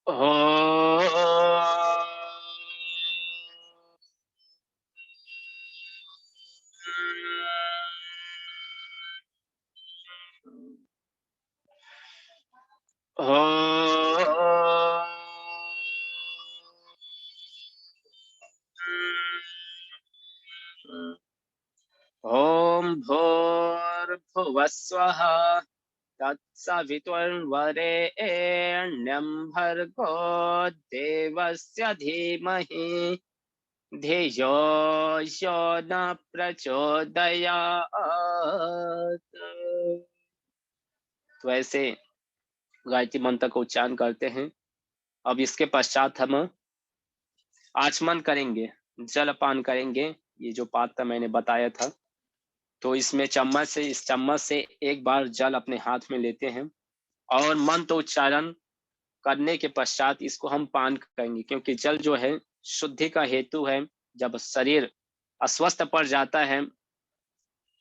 ॐ ॐ भूर्भुवस्वः तत्सवितुर्वरेण्यं भर्गो देवस्य धीमहि धियो यो न प्रचोदयात्। तो ऐसे गायत्री मंत्र का उच्चारण करते हैं। अब इसके पश्चात हम आचमन करेंगे, जलपान करेंगे। ये जो पात्र मैंने बताया था, तो इसमें इस चम्मच से एक बार जल अपने हाथ में लेते हैं और मंत्र उच्चारण करने के पश्चात इसको हम पान करेंगे, क्योंकि जल जो है शुद्धि का हेतु है। जब शरीर अस्वस्थ पड़ जाता है,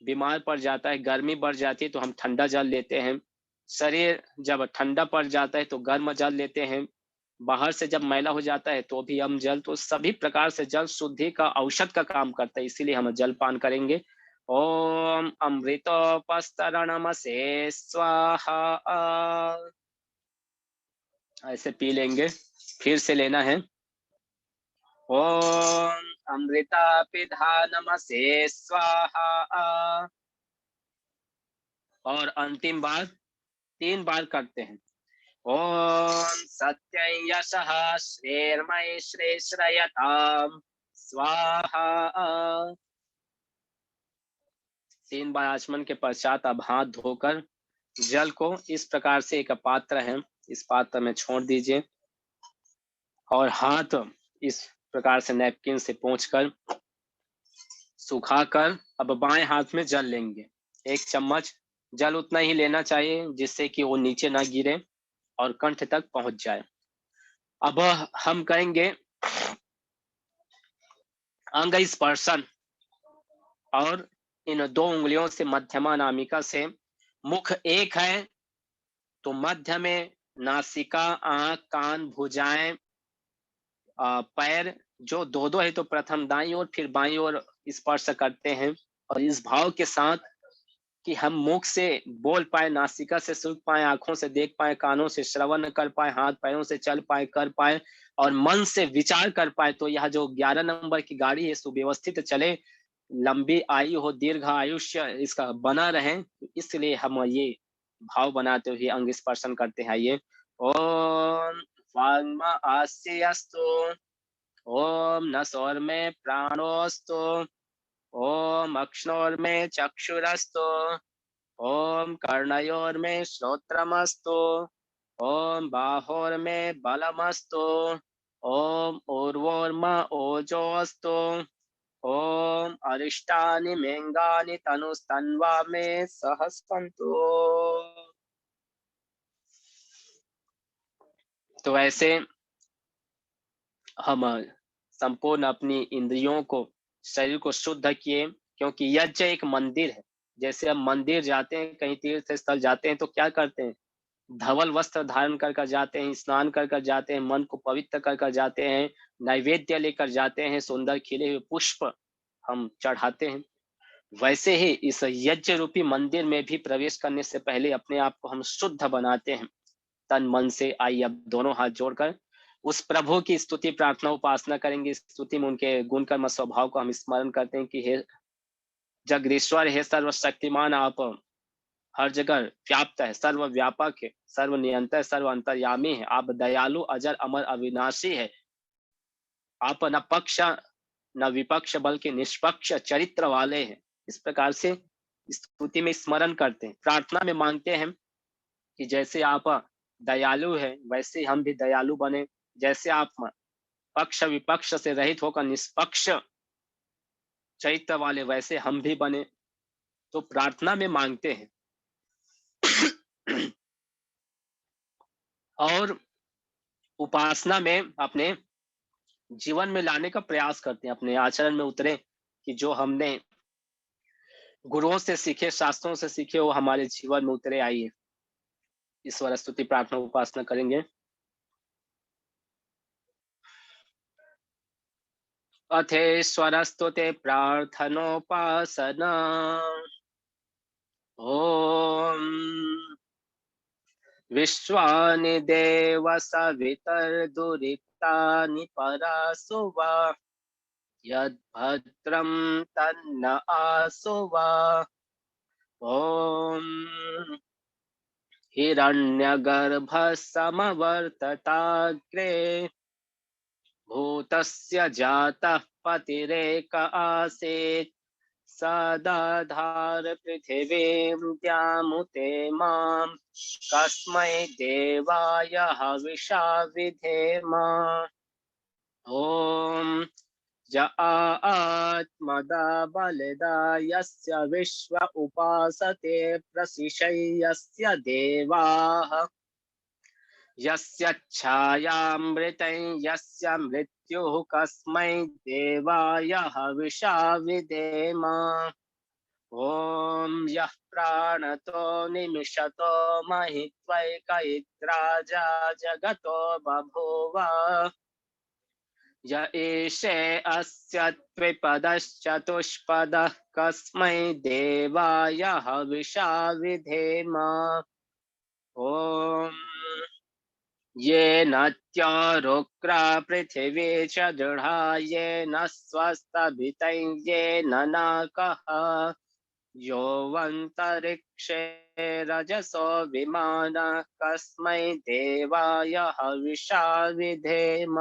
बीमार पड़ जाता है, गर्मी बढ़ जाती है, तो हम ठंडा जल लेते हैं। शरीर जब ठंडा पड़ जाता है तो गर्म जल लेते हैं। बाहर से जब मैला हो जाता है तो भी हम जल, तो सभी प्रकार से जल शुद्धि का औषध का काम करता है, इसीलिए हम जलपान करेंगे। ओम अमृतोपस्तरणमसे स्वाहा, ऐसे पी लेंगे। फिर से लेना है। ओम अमृता पिधानमसे स्वाहा, और अंतिम बार 3 बार करते हैं। ओम सत्यं यशः श्रीर्मयि श्रेयताम स्वाहा। 3 बार आचमन के पश्चात अब हाथ धोकर जल को इस प्रकार से, एक पात्र है, इस पात्र में छोड़ दीजिए और हाथ इस प्रकार से नैपकिन से पोंछकर सुखाकर अब बाएं हाथ में जल लेंगे। 1 चम्मच जल उतना ही लेना चाहिए जिससे कि वो नीचे ना गिरे और कंठ तक पहुंच जाए। अब हम करेंगे अंग स्पर्शन, और इन 2 उंगलियों से मध्यमा नामिका से, मुख एक है तो मध्य में नासिका, आंख, कान, भुजाएं, पैर जो 2-2 है तो प्रथम दाईं ओर फिर बाईं ओर स्पर्श करते हैं, और इस भाव के साथ कि हम मुख से बोल पाए, नासिका से सूंघ पाए, आंखों से देख पाए, कानों से श्रवण कर पाए, हाथ पैरों से चल पाए, कर पाए, और मन से विचार कर पाए, तो यह जो 11 नंबर की गाड़ी है सुव्यवस्थित चले, लंबी आयु हो, दीर्घ आयुष्य इसका बना रहे, इसलिए हम ये भाव बनाते हुए अंग स्पर्शन करते हैं। ये ओम वांगमा आस्यस्तु, ओम नसोर्मे प्राणोस्तु, ओम अक्ष्णोर्मे चक्षुरस्तु, ओम कर्णयोर्मे श्रोत्रमस्तु, ओम बाहोर्मे बलमस्तु, ओम ऊर्वोर्म ओजोस्तु, ओम अरिष्टानि मेंगानि तनुस्तन्वा मे सहस्पन्तु। तो ऐसे हम संपूर्ण अपनी इंद्रियों को, शरीर को शुद्ध किए, क्योंकि यज्ञ एक मंदिर है। जैसे हम मंदिर जाते हैं, कहीं तीर्थ स्थल जाते हैं तो क्या करते हैं, धवल वस्त्र धारण कर कर जाते हैं, स्नान कर कर जाते हैं, मन को पवित्र कर कर जाते हैं, नैवेद्य लेकर जाते हैं, सुंदर खिले हुए पुष्प हम चढ़ाते हैं। वैसे ही इस यज्ञ रूपी मंदिर में भी प्रवेश करने से पहले अपने आप को हम शुद्ध बनाते हैं, तन मन से। आइए अब दोनों हाथ जोड़कर उस प्रभु की स्तुति प्रार्थना उपासना करेंगे। स्तुति में उनके गुण कर्म स्वभाव को हम स्मरण करते हैं कि हे जगदीश्वर, हे सर्वशक्तिमान, आप हर जगह व्याप्त है, सर्व व्यापक है, सर्व नियंता है, सर्व अंतर्यामी है, आप दयालु, अजर, अमर, अविनाशी है, आप न पक्ष न विपक्ष बल्कि निष्पक्ष चरित्र वाले हैं। इस प्रकार से स्तुति में स्मरण करते हैं, प्रार्थना में मांगते हैं कि जैसे आप दयालु हैं वैसे हम भी दयालु बने, जैसे आप पक्ष विपक्ष से रहित होकर निष्पक्ष चरित्र वाले वैसे हम भी बने। तो प्रार्थना में मांगते हैं और उपासना में अपने जीवन में लाने का प्रयास करते हैं, अपने आचरण में उतरे कि जो हमने गुरुओं से सीखे, शास्त्रों से सीखे, वो हमारे जीवन में उतरे। आइए ईश्वर स्तुति प्रार्थना उपासना करेंगे। अथेश्वरस्तु ते प्रार्थनोपासना। ॐ विश्वानि देव सवितर्दुरिक्तानि परासु वा यद्भद्रं तन्न आसु वा। ॐ हिरण्यगर्भः समवर्तताग्रे भूतस्य जातः पतिरेक आसीत् सदाधार पृथिवीं द्यामुते मां कस्मै देवाय हविषा विधेम। ॐ ज आत्मदा बलिदा यस्य विश्व उपासते प्रसिषय्यस्य देवाः यस्य छायामृतं यस्य मृत्युः कस्मै देवाय हविषा विधेम। ॐ यः प्राणतो निमिषतो महित्वैकयित्राजा जगतो बभूव य एषे अस्य त्रिपदश्चतुष्पदः कस्मै देवाय हविषा विधेम। ॐ येन त्यारुक्रा पृथिवी च दृढा येन स्वस्तभितं येन नाकः यो वन्तरिक्षे रजसो विमानः कस्मै देवाय हविषा विधेम।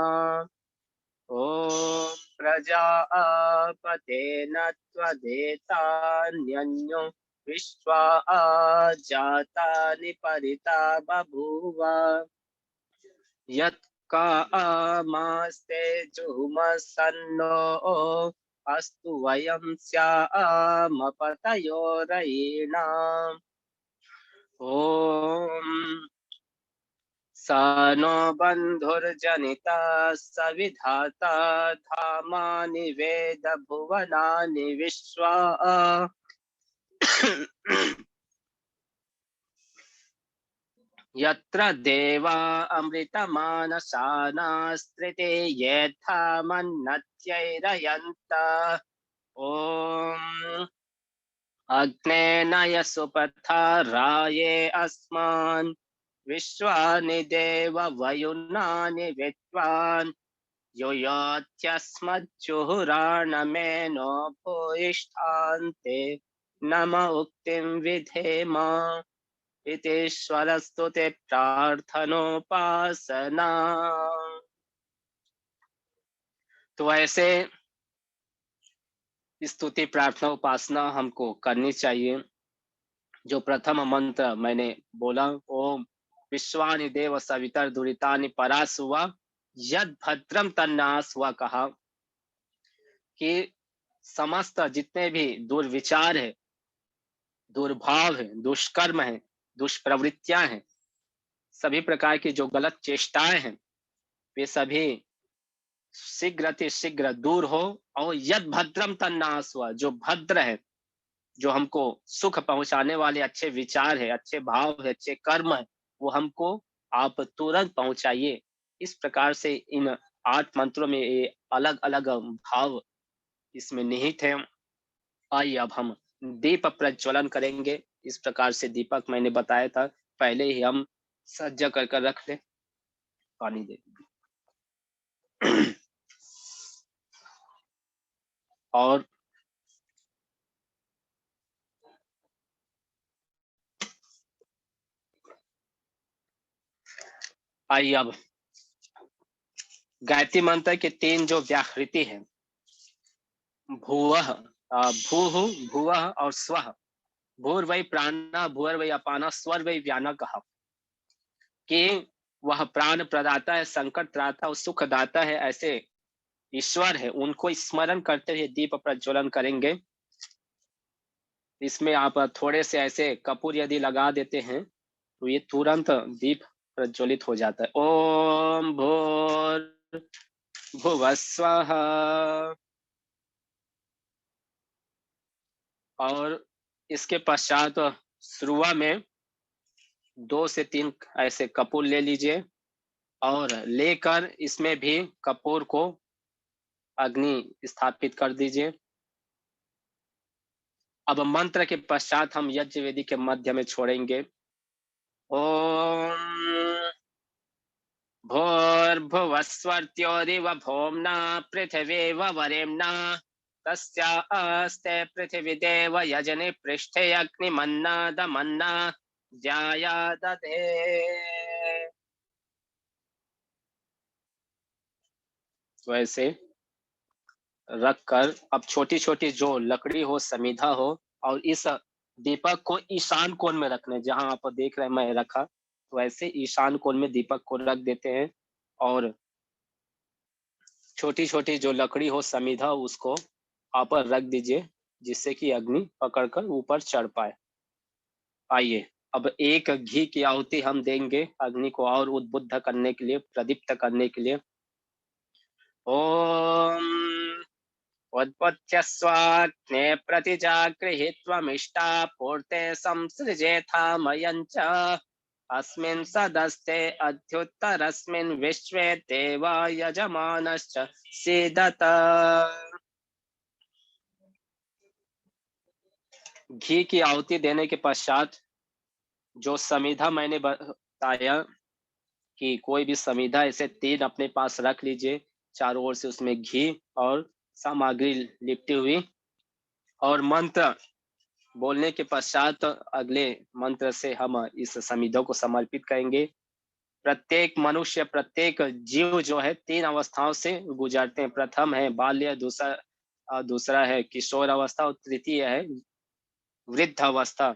ॐ प्रजापतेन त्वदेतान्यन्यो विश्वा जातानि परिता बभूव यत्कामास्ते जुमसन्नो अस्तु वयं स्यामपतयो रयीणाम्। ॐ स नो बन्धुर्जनिता सविधाता धामानि वेद भुवनानि विश्वा यत्र देवा अमृतमानसानास्त्रिते यथा मन्नत्यैरयन्त। ॐ अग्नेन यसुपथा राये अस्मान् विश्वानि देव वयुनानि विद्वान् युयात्यस्मज्जुहुराणमेनो भूयिष्ठान्ते नम उक्तिं विधेम। इतीश्वरस्तु ते प्रार्थनोपासना। तो ऐसे स्तुति प्रार्थना उपासना हमको करनी चाहिए। जो प्रथम मंत्र मैंने बोला, ओम विश्वानि देव सवितर दुरितानि परासुवा यद भद्रम तन्नास हुआ, कहा कि समस्त जितने भी दुर्विचार है, दुर्भाव है, दुष्कर्म है, दुष्प्रवृत्तियां हैं, सभी प्रकार की जो गलत चेष्टाएं हैं, वे सभी शीघ्र दूर हो। और यद भद्रम तन्नास हुआ, जो भद्र है, जो हमको सुख पहुंचाने वाले अच्छे विचार है, अच्छे भाव है, अच्छे कर्म है, वो हमको आप तुरंत पहुंचाइए। इस प्रकार से इन 8 मंत्रों में ये अलग अलग भाव इसमें निहित है। आइए अब हम दीप प्रज्वलन करेंगे। इस प्रकार से दीपक मैंने बताया था, पहले ही हम सज्जा कर रख ले। पानी दे और आइए अब गायत्री मंत्र के 3 जो व्याकृति है, भूवः, भूः, भुवः और स्वः। भूर्वै प्राणः, भुवर्वै अपानः, स्वर्वै व्यानः, कहा कि वह प्राण प्रदाता है, संकट त्राता और सुख दाता है, ऐसे ईश्वर है। उनको स्मरण करते हुए दीप प्रज्वलन करेंगे। इसमें आप थोड़े से ऐसे कपूर यदि लगा देते हैं तो ये तुरंत दीप प्रज्वलित हो जाता है। ओम भूर् भुवस्वः। और इसके पश्चात श्रुवा में 2 से 3 ऐसे कपूर ले लीजिए और लेकर इसमें भी कपूर को अग्नि स्थापित कर दीजिए। अब मंत्र के पश्चात हम यज्ञ वेदी के मध्य में छोड़ेंगे। ओम भूर्भुवस्वर्त्योरिव भौम्ना पृथिवीव वरेम्ना तस्यास्ते पृथिवी देव यजनि पृष्ठे अग्निमन्नादमन्ना ज्याया दधे। तो ऐसे रख कर अब छोटी छोटी जो लकड़ी हो, समीधा हो, और इस दीपक को ईशान कोण में रखना है। जहां आप देख रहे हैं मैं रखा, तो ऐसे ईशान कोण में दीपक को रख देते हैं। और छोटी छोटी जो लकड़ी हो, समीधा, उसको आप रख दीजिए, जिससे कि अग्नि पकड़कर ऊपर चढ़ पाए। आइए अब एक घी की आहुति हम देंगे अग्नि को और उद्बुद्ध करने के लिए, प्रदीप्त करने के लिए। ओम उद्बुद्ध्य स्वाग्ने प्रतिजागृहीत्वमिष्टा पूर्ते संसृजेथामयं च अस्मिन् सदस्ते अध्युत्तरस्मिन् विश्वे देवा यजमानश्च सीदत। घी की आहुति देने के पश्चात जो समीधा मैंने बताया कि कोई भी समीधा ऐसे 3 अपने पास रख लीजिए, चारों ओर से उसमें घी और सामग्री लिपटी हुई, और मंत्र बोलने के पश्चात अगले मंत्र से हम इस समीधों को समर्पित करेंगे। प्रत्येक मनुष्य, प्रत्येक जीव जो है 3 अवस्थाओं से गुजरते हैं। प्रथम है बाल्य, दूसरा है किशोर अवस्था, और तृतीय है वृद्ध अवस्था।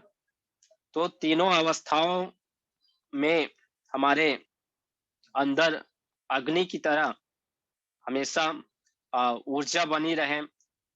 तो तीनों अवस्थाओं में हमारे अंदर अग्नि की तरह हमेशा ऊर्जा बनी रहे,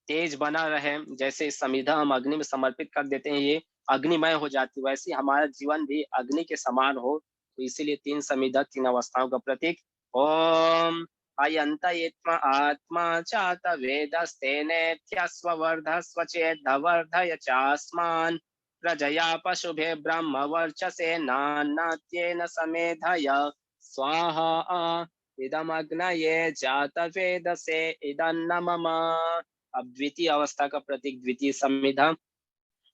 तेज बना रहे। जैसे समिधा हम अग्नि में समर्पित कर देते हैं, ये अग्निमय हो जाती है, वैसे हमारा जीवन भी अग्नि के समान हो। तो इसीलिए 3 समिधा 3 अवस्थाओं का प्रतीक। ओम अयंत आत्मा चात वेदस्तेनेत्यस्वर्धस्व चेद्धवर्धय चास्मान् प्रजया पशुभे ब्रह्म वर्चसे नान्नात्येन समेधय स्वाहा इदमग्नये जातवेदसे इदन्न मम। अब द्वितीय अवस्था का प्रतीक द्वितीय समिधा।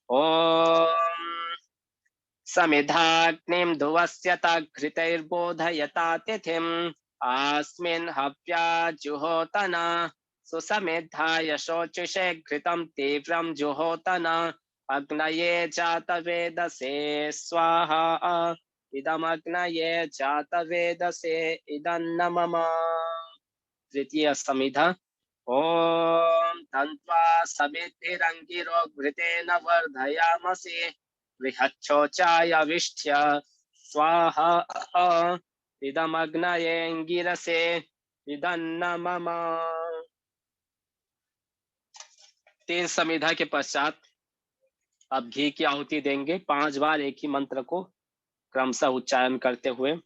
ओम समिधाग्निं ध्रुवस्य तघृतैर्बोधयता तिथिम् अस्मिन् हव्या जुहोतना सुसमिद्धाय शोचिषे घृतं तीव्रं जुहोतना अग्नये जातवेदसे स्वाहा इदमग्नये जातवेदसे इदन्न मम। तृतीय समिधा। ओम तन्त्वा समिद्धिरङ्गिरो घृतेन वर्धयामसि बृहच्छोचायाविष्ठ्य स्वाहा इदमग्नयेऽङ्गिरसे इदन्न मम। 3 समिधा के पश्चात अब घी की आहुति देंगे 5 बार एक ही मंत्र को क्रमशः उच्चारण करते हुए।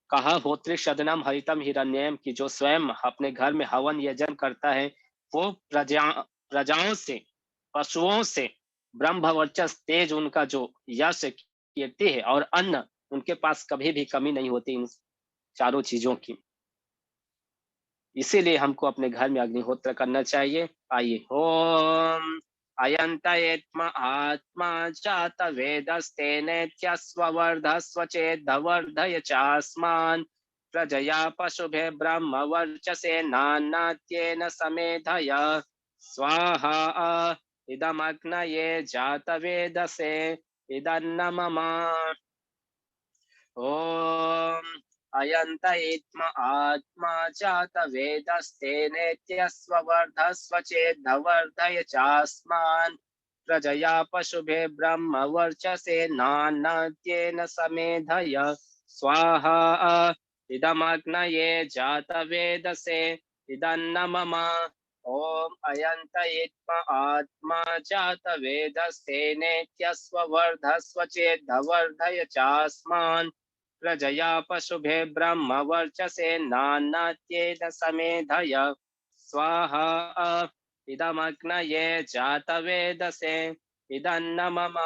कहा होत्री सदनम हरितम हिरण्यम, की जो स्वयं अपने घर में हवन यजन करता है, वो प्रजाओं से, पशुओं से ब्रह्म वर्चस तेज उनका जो यश कीर्ति है, और अन्न उनके पास कभी भी कमी नहीं होती इन चारों चीजों की। इसीलिए हमको अपने घर में अग्निहोत्र करना चाहिए। आइए ओम अयंतयेत्म आत्मा जात वेदस्तेनेत्यस्वर्धस्व चेद्धवर्धय चास्मान् प्रजया पशुभे ब्रह्म वर्चसे नान्नात्येन समेधय स्वाहा इदमग्नये जातवेदसे इदन्न मम। ओम अयंत इत्म आत्मा जात वेदस्तेनेत्यस्वर्धस्व चेद्धवर्धय चास्मान् प्रजया पशुभे ब्रह्म वर्चसे नान्नात्येन समेधय स्वाहा इदमग्नये जातवेदसे इदन्न मम। ओम अयंत इत्म आत्मा जात वेदस्तेनेत्यस्वर्धस्व चेद्धवर्धय चास्मान् प्रजया पशुभे ब्रह्म वर्चसे नान्नात्येन समेधय स्वाहा इदमग्नये जातवेदसे इदन्न मम।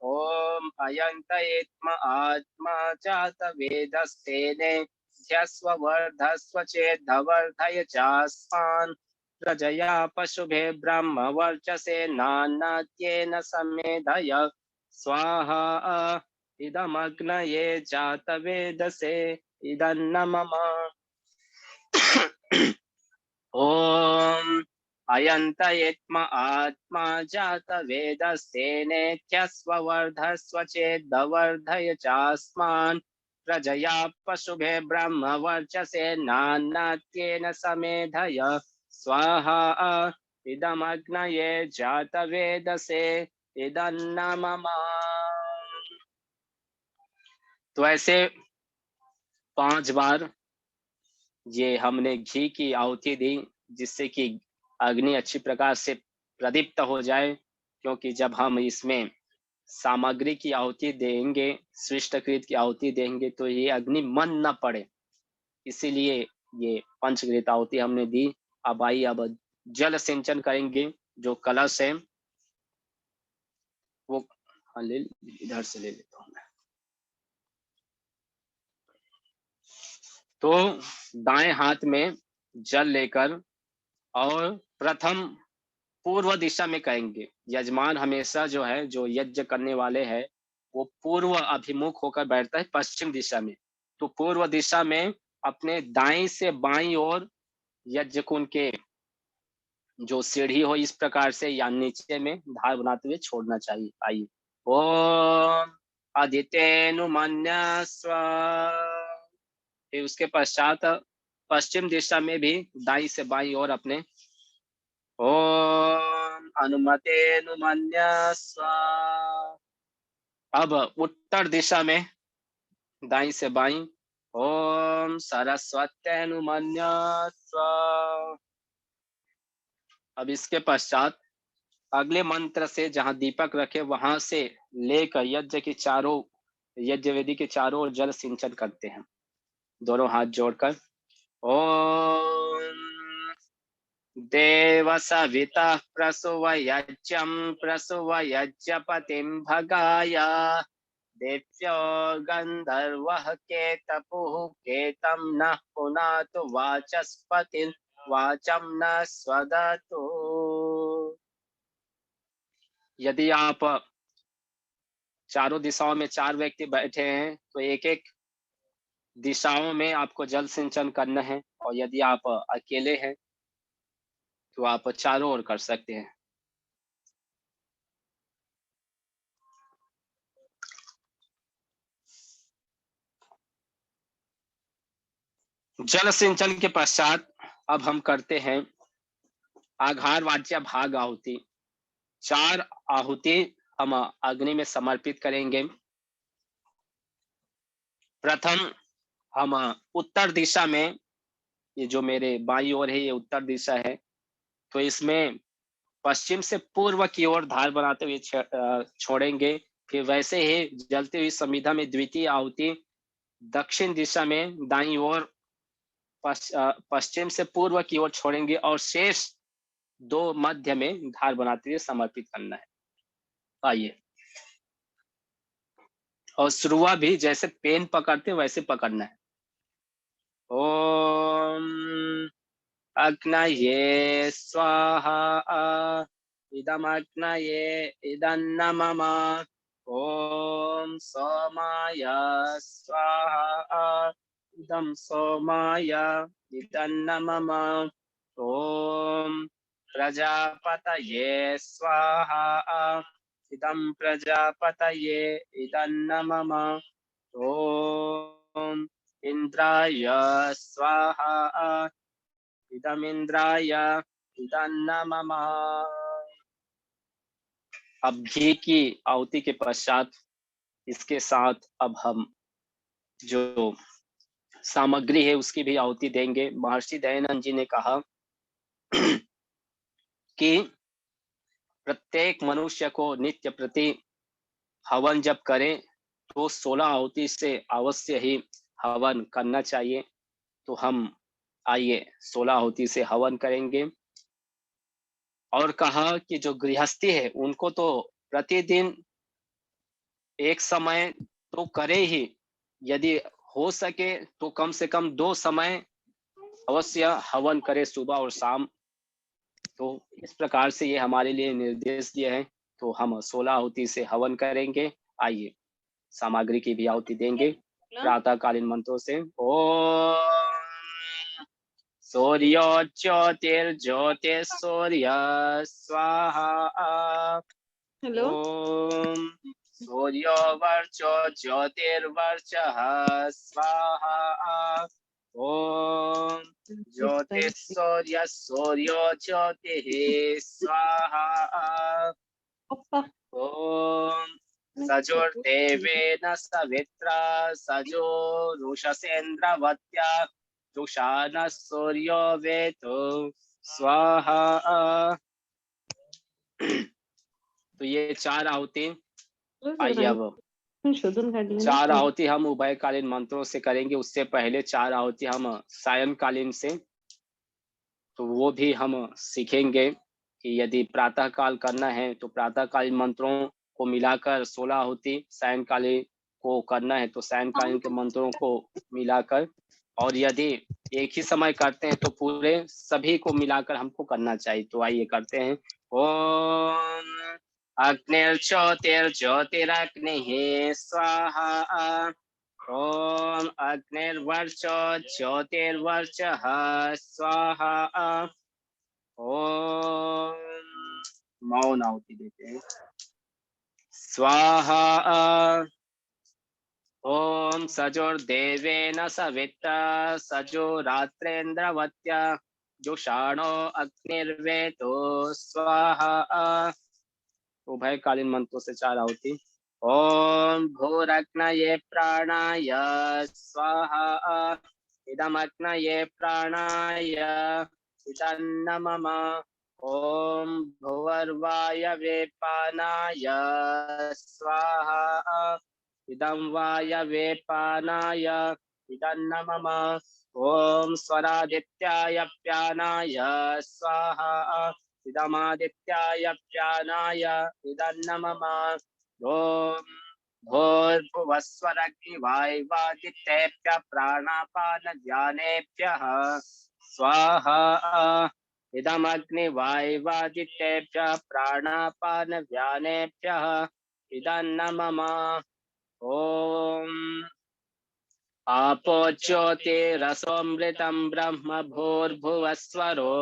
ओम अयंत इत्म आत्मा जातवेदस्तेनेत्यस्वर्धस्व चेद्धवर्धय चास्मान् प्रजया पशुभे ब्रह्म वर्चसे नान्यत्येन समेधय स्वाहा इदमग्नये जातवेदसे इदन्न मम। ओम अयंतयेत्म आत्मा जातवेदस्तेनेत्यस्ववर्धस्व चेदवर्धय चास्मान् प्रजया पशुभे ब्रह्म वर्चसे नान्यत्येन समेधय स्वाहा इदमग्नये जातवेदसे इदन्न मम। तो ऐसे 5 बार ये हमने घी की आहुति दी, जिससे कि अग्नि अच्छी प्रकार से प्रदीप्त हो जाए, क्योंकि जब हम इसमें सामग्री की आहुति देंगे, सृष्टकृत की आहुति देंगे, तो ये अग्नि मन न पड़े, इसीलिए ये पंचकृत आहुति हमने दी। अब आइए अब जल सिंचन करेंगे। जो कलश है वो इधर से ले लेता हूँ मैं। तो दाएं हाथ में जल लेकर और प्रथम पूर्व दिशा में करेंगे। यजमान हमेशा जो है, जो यज्ञ करने वाले हैं, वो पूर्व अभिमुख होकर बैठता है पश्चिम दिशा में। तो पूर्व दिशा में अपने दाएं से बाईं ओर यज्ञ कुंड के जो सीढ़ी हो, इस प्रकार से या नीचे में धार बनाते हुए छोड़ना चाहिए। आइए। ओम आदित्येनुमन्यस्व। फिर उसके पश्चात पश्चिम दिशा में भी दाईं से बाईं ओर अपने ओम अनुमतेनुमन्यस्व। अब उत्तर दिशा में दाईं से बाईं ओम सरस्वत्यनुमन्यस्व। अब इसके पश्चात अगले मंत्र से जहां दीपक रखे वहां से लेकर यज्ञ के चारों, यज्ञ वेदी के चारों ओर जल सिंचन करते हैं, दोनों हाथ जोड़कर। ओम देव सविता प्रसुवयज्ञं प्रसुवयज्ञपतिं भगाय देव्यो गन्धर्वः केतपुः केतं नः पुनातु वाचस्पतिं वाचं न स्वदतु। यदि आप चारों दिशाओं में 4 व्यक्ति बैठे हैं तो एक एक दिशाओं में आपको जल सिंचन करना है, और यदि आप अकेले हैं तो आप चारों ओर कर सकते हैं। जल सिंचन के पश्चात अब हम करते हैं आघार वाच्य भाग आहुति। 4 आहुति हम अग्नि में समर्पित करेंगे। प्रथम हम उत्तर दिशा में, ये जो मेरे बाईं ओर है ये उत्तर दिशा है, तो इसमें पश्चिम से पूर्व की ओर धार बनाते हुए छोड़ेंगे। फिर वैसे ही जलती हुई समिधा में द्वितीय आहुति दक्षिण दिशा में दाईं ओर पश्चिम से पूर्व की ओर छोड़ेंगे, और शेष 2 मध्य में धार बनाते हुए समर्पित करना है। आइए। और शुरुआ भी जैसे पेन पकड़ते वैसे पकड़ना है। ओम अग्नये स्वाहा इदमग्नये इदन्न मम। ओम सोमाय स्वाहा इदं सोमाय इदन्न मम। ओम प्रजापतये स्वाहा इदं प्रजापतये इदन्न मम। ओम इंद्राय स्वाहा इदमिंद्राय इदन्न मम। अब घी की आहुति के पश्चात इसके साथ अब हम जो सामग्री है उसकी भी आहुति देंगे। महर्षि दयानंद जी ने कहा कि प्रत्येक मनुष्य को नित्य प्रति हवन जब करें तो 16 आहुति से अवश्य ही हवन करना चाहिए। तो हम आइए 16 आहुति से हवन करेंगे। और कहा कि जो गृहस्थी है उनको तो प्रतिदिन एक समय तो करे ही, यदि हो सके तो कम से कम 2 समय अवश्य हवन करे, सुबह और शाम। तो इस प्रकार से ये हमारे लिए निर्देश दिए हैं। तो हम 16 आहुति से हवन करेंगे। आइए सामग्री की भी आहुति देंगे प्रातःकालीन मंत्रों से। ओम सूर्यो ज्योतिर्ज्योतिः सूर्य स्वाहा। हेलो ओम सूर्यो वर्चो ज्योतिर्वर्चः स्वाहा। ओम ज्योतिः सूर्यो ज्योतिः स्वाहा। ओम सजोर्देवेन सवित्रा सजोरुषसेन्द्रवत्या जुषानः सूर्यो वेतो स्वाहा। तो ये 4 आहुति। आइए अब शोधन काढले 4 आहुति हम उभयकालीन मंत्रों से करेंगे। उससे पहले 4 आहुति हम सायंकालीन से, तो वो भी हम सीखेंगे कि यदि प्रातः काल करना है तो प्रातःकालीन मंत्रों को मिलाकर 16 आहुति, सायंकालीन को करना है तो सायंकालीन के मंत्रों को मिलाकर, और यदि एक ही समय करते हैं तो पूरे सभी को मिलाकर हमको करना चाहिए। तो आइए करते हैं। ओम अग्निर्ज्योतिर्ज्योतिरग्निः स्वाहा। ओम अग्निर्वर्चो ज्योतिर्वर्चः स्वाहा। ओम मौन आहुति देते हैं। स्वाहा। ओम सजोर्देवेन सविता सजोरात्रेन्द्रवत्या जुषाणो अग्निर्वेतो स्वाहा। उभयकालीन मंत्रों से 4 आहुति। ओम भूरग्नये प्राणाय स्वाहा। इदमग्नये प्राणाय इदन्नमम। ओम भुवर्वायवे पानाय स्वाहा। इदं वायवे पानाय इदन्नमम। ओम स्वरादित्याय प्यानाय स्वाहा। इदमादित्याय प्यानाय इदन्नमम। ओम भूर्भुवस्वरग्निवायुवादित्येभ्यः प्राणापानव्यानेभ्यः स्वाहा। इदमग्निवायुवादित्येभ्यः प्राणापानव्यानेभ्यः इदन्नमम। ओम आपो ज्योतिरसोमृतं ब्रह्म भूर्भुवस्वरो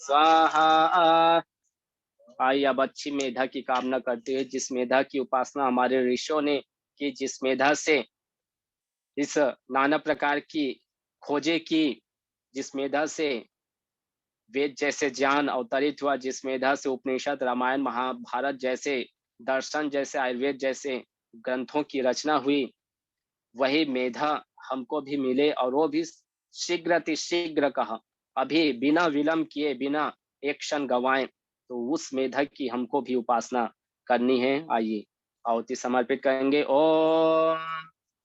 स्वाहा। आइए अब अच्छी मेधा की कामना करते हुए, जिस मेधा की उपासना हमारे ऋषियों ने की, जिस मेधा से इस नाना प्रकार की खोजे की, जिस मेधा से वेद जैसे ज्ञान अवतरित हुआ, जिस मेधा से उपनिषद रामायण महाभारत जैसे दर्शन जैसे आयुर्वेद जैसे ग्रंथों की रचना हुई, वही मेधा हमको भी मिले, और वो भी शीघ्र कहा, अभी बिना विलंब किए, बिना एक क्षण गवाएं। तो उस मेधा की हमको भी उपासना करनी है। आइए आहुति समर्पित करेंगे। ओम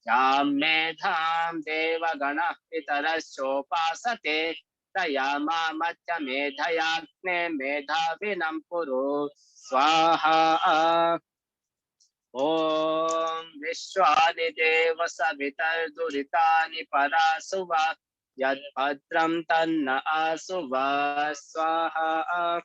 यां मेधां देवगणः पितरश्चोपासते तया मामच्च मेधयाग्ने मेधाविनं कुरु स्वाहा। ओम विश्वानि देव सवितर्दुरितानि परासुवा यद्भद्रं तन्न आसुवा स्वाहा।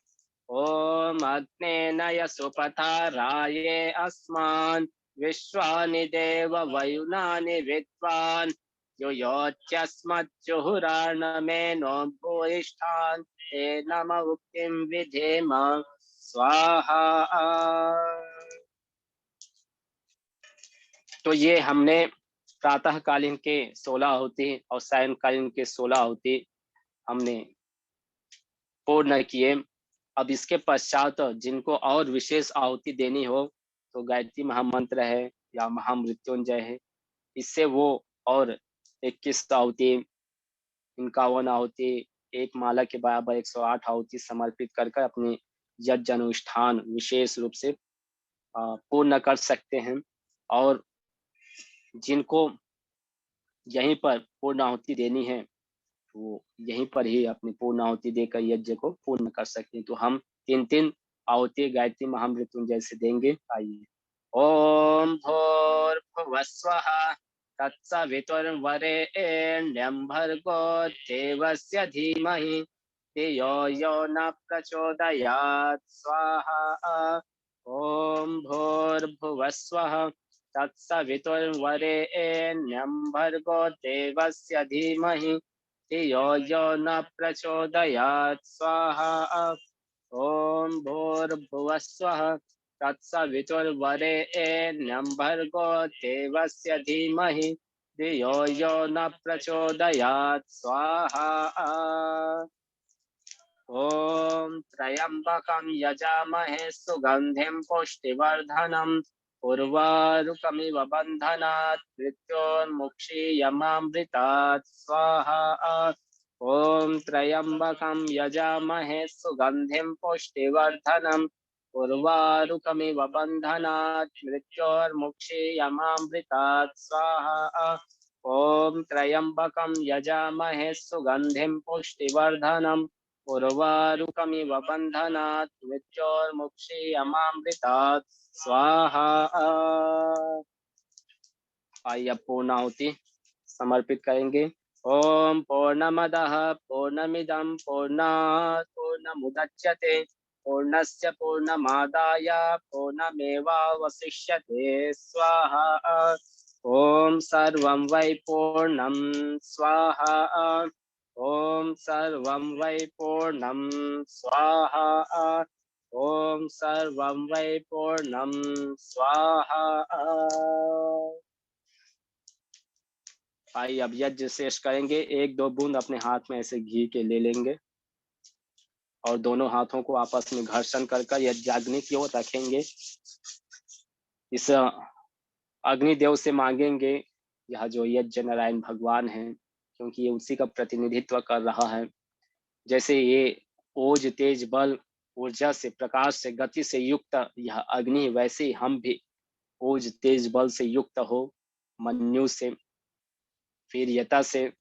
ओम अग्नेनय सुपथा राये अस्मान् विश्वानि देव वयुनानि विद्वान् युयोच्यस्मज्जुहुरार्णमेनो भूयिष्ठान् ते नम उक्तिं विधेम स्वाहा। तो ये हमने प्रातःकालीन के 16 आहुति और सायंकालीन के 16 आहुति हमने पूर्ण किए। अब इसके पश्चात जिनको और विशेष आहुति देनी हो तो गायत्री महामंत्र है या महामृत्युंजय है, इससे वो और 21 आहुति, 51 आहुति, एक माला के बराबर 108 आहुति समर्पित कर अपने यज्ञ अनुष्ठान विशेष रूप से पूर्ण कर सकते हैं। और जिनको यहीं पर पूर्ण आहुति देनी है वो यहीं पर ही अपनी पूर्ण आहुति देकर यज्ञ को पूर्ण कर सकते हैं। तो हम 3-3 आहुति गायत्री महामृत्युंजय से देंगे। आइए। ओम भूर्भुवस्वः तत्सवितुर्वरेण्यं भर्गो देवस्य धीमहि धियो यो न प्रचोदयात् स्वाहा। ओम भूर्भुवस्वः तत्सवितुर्वरेण्यं भर्गो देवस्य धीमहि धियो यो न प्रचोदयात् स्वाहा। ओम भूर्भुवस्वः तत्सवितुर्वरेण्यं भर्गो देवस्य धीमहि धियो यो न प्रचोदयात् स्वाहा। ओम त्र्यंबकं यजामहे सुगंधिं पुष्टिवर्धनम् उर्वारुकमिव बन्धनात् मृत्योर्मुक्षीयमामृतात् स्वाहा। ओम त्र्यंबकं यजामहे सुगंधिं पुष्टिवर्धनम् उर्वारुकमिव बन्धनात् मृत्योर्मुक्षीयमामृतात् स्वाहा। ओम त्र्यंबकं यजामहे सुगंधिं पुष्टिवर्धनम् उर्वारुकमिव बन्धनात् मृत्योर्मुक्षीयमामृतात् स्वाहा। आइए पूर्णाहुति समर्पित करेंगे। ओम पूर्णमदः पूर्णमिदं पूर्णात् पूर्णमुदच्यते पूर्णस्य पूर्णमादाय पूर्णमेवावशिष्यते स्वाहा। ओम सर्वं वै पूर्णं स्वाहा। ओम सर्वं वै पूर्णं स्वाहा। ओम सर्वं वै पूर्णं स्वाहा। आइए अब यज्ञ शेष करेंगे। एक दो बूंद अपने हाथ में ऐसे घी के ले लेंगे और दोनों हाथों को आपस में घर्षण कर यज्ञाग्नि की ओर रखेंगे। इस अग्निदेव से मांगेंगे, यह जो यज्ञ नारायण भगवान हैं, क्योंकि ये उसी का प्रतिनिधित्व कर रहा है। जैसे ये ओज तेज बल ऊर्जा से प्रकाश से गति से युक्त यह अग्नि, वैसे हम भी ओज तेज बल से युक्त हो, मन्यु से फिर यथा से।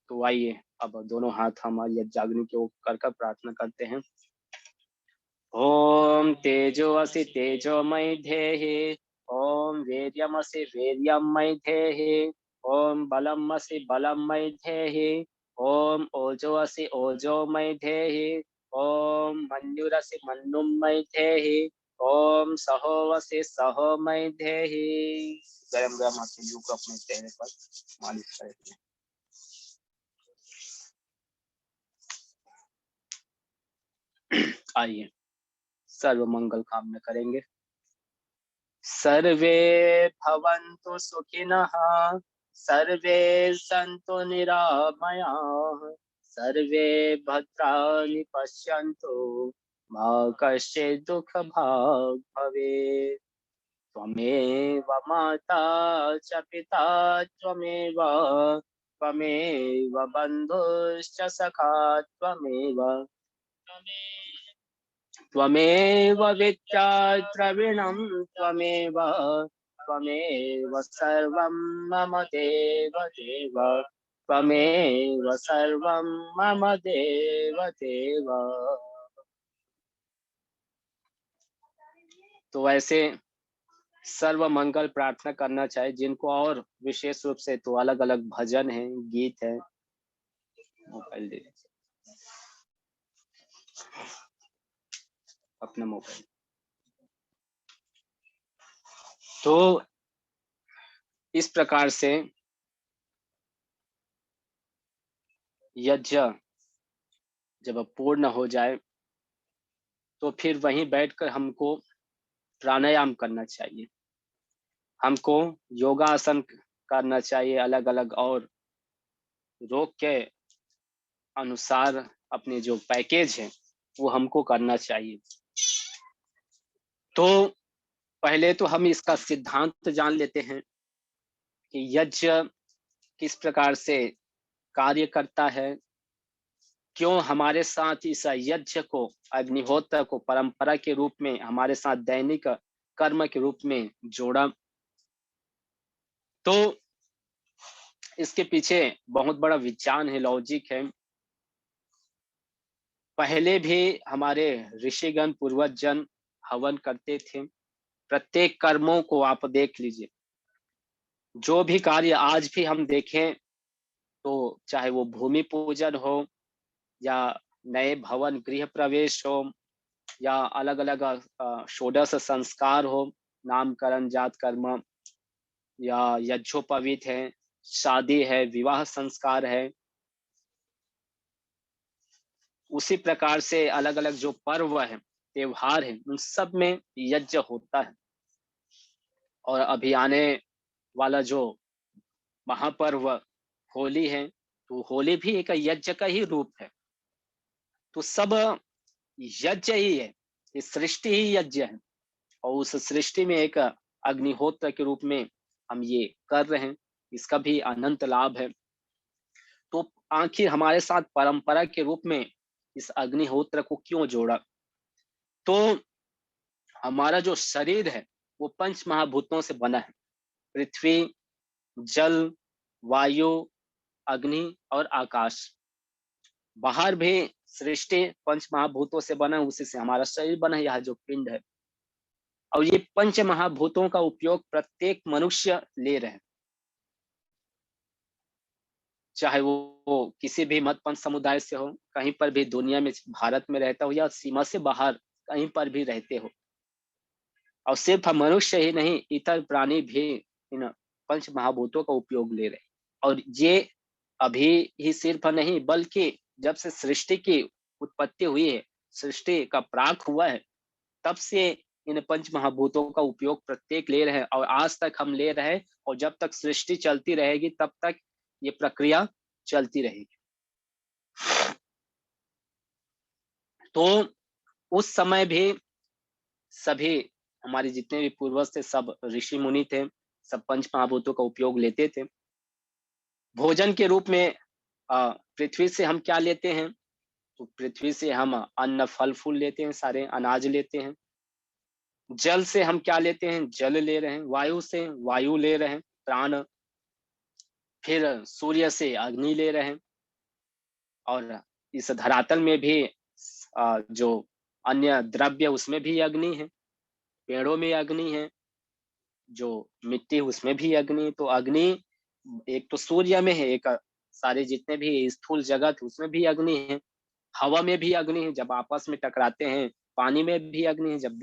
तो आइए अब दोनों हाथ हमारी यज्ञाग्नि के ऊपर कर प्रार्थना करते हैं। ओम तेजो असि तेजोमय धेहि ओम वीर्यमसि वीर्यमय धेहि ओम बलमसि बलमय धेहि ओम ओजो असि ओजोमय धेहि ओम मन्युरसि मन्युमय धेहि ओम सहोवसि सहोमय धेहि। गरम गरम हाथ यू को अपने चेहरे पर मालिश करें। आइए सर्व मंगल कामना करेंगे। सर्वे भवन्तु सुखिनः सर्वे सन्तु निरामयाः सर्वे भद्राणि पश्यन्तु मा कश्चित् दुःखभाग् भवेत्। त्वमेव माता च पिता त्वमेव बन्धुश्च सखा त्वमेव विद्या द्रविणं त्वमेव सर्वं मम देव देव त्वमेव सर्वं मम देव देव। तो ऐसे सर्व मंगल प्रार्थना करना चाहिए। जिनको और विशेष रूप से तो अलग अलग भजन हैं, गीत हैं। मोबाइल दे अपना मोबाइल। तो इस प्रकार से यज्ञ जब पूर्ण हो जाए तो फिर वहीं बैठकर हमको प्राणायाम करना चाहिए, हमको योगासन करना चाहिए अलग अलग, और रोग के अनुसार अपने जो पैकेज है वो हमको करना चाहिए। तो पहले तो हम इसका सिद्धांत जान लेते हैं कि यज्ञ किस प्रकार से कार्य करता है, क्यों हमारे साथ इस यज्ञ को, अग्निहोत्र को परंपरा के रूप में हमारे साथ दैनिक कर्म के रूप में जोड़ा। तो इसके पीछे बहुत बड़ा विज्ञान है, लॉजिक है। पहले भी हमारे ऋषिगण पूर्वजन हवन करते थे। प्रत्येक कर्मों को आप देख लीजिए, जो भी कार्य आज भी हम देखें, तो चाहे वो भूमि पूजन हो, या नए भवन गृह प्रवेश हो, या अलग अलग षोडश संस्कार हो, नामकरण, जात कर्म, या यज्ञोपवीत है, शादी है, विवाह संस्कार है। उसी प्रकार से अलग अलग जो पर्व है, त्योहार है, उन सब में यज्ञ होता है। और अभी आने वाला जो महापर्व होली है, तो होली भी एक यज्ञ का ही रूप है। तो सब यज्ञ ही है, ये सृष्टि ही यज्ञ है। और उस सृष्टि में एक अग्निहोत्र के रूप में हम ये कर रहे हैं, इसका भी अनंत लाभ है। तो आखिर हमारे साथ परंपरा के रूप में इस अग्निहोत्र को क्यों जोड़ा? तो हमारा जो शरीर है, वो पंच महाभूतों से बना है। पृथ्वी, जल, वायु, अग्नि और आकाश। बाहर भी सृष्टि पंच महाभूतों से बना है, उसी से हमारा शरीर बना है, यह जो पिंड है। और ये पंच महाभूतों का उपयोग प्रत्येक मनुष्य ले रहे हैं, चाहे वो किसी भी मत पंथ समुदाय से हो, कहीं पर भी दुनिया में, भारत में रहता हो या सीमा से बाहर कहीं पर भी रहते हो। और सिर्फ हम मनुष्य ही नहीं, इतर प्राणी भी इन पंच महाभूतों का उपयोग ले रहे हैं। और ये अभी ही सिर्फ नहीं, बल्कि जब से सृष्टि की उत्पत्ति हुई है, सृष्टि का प्राक हुआ है, तब से इन पंच महाभूतों का उपयोग प्रत्येक ले रहे हैं, और आज तक हम ले रहे हैं। और जब तक सृष्टि चलती रहेगी, तब तक ये प्रक्रिया चलती रहेगी। तो उस समय भी सभी हमारे जितने भी पूर्वज थे, सब ऋषि मुनि थे, सब पंच महाभूतों का उपयोग लेते थे। भोजन के रूप में पृथ्वी से हम क्या लेते हैं? तो पृथ्वी से हम अन्न, फल फूल लेते हैं, सारे अनाज लेते हैं। जल से हम क्या लेते हैं? जल ले रहे हैं। वायु से वायु ले रहे हैं, प्राण। फिर सूर्य से अग्नि ले रहे हैं। और इस धरातल में भी जो अन्य द्रव्य, उसमें भी अग्नि है। पेड़ों में अग्नि है, जो मिट्टी है उसमें भी अग्नि है। तो अग्नि एक तो सूर्य में है, एक सारे जितने भी स्थूल जगत उसमें भी अग्नि है। हवा में भी अग्नि है, जब आपस में टकराते हैं। पानी में भी अग्नि है, जब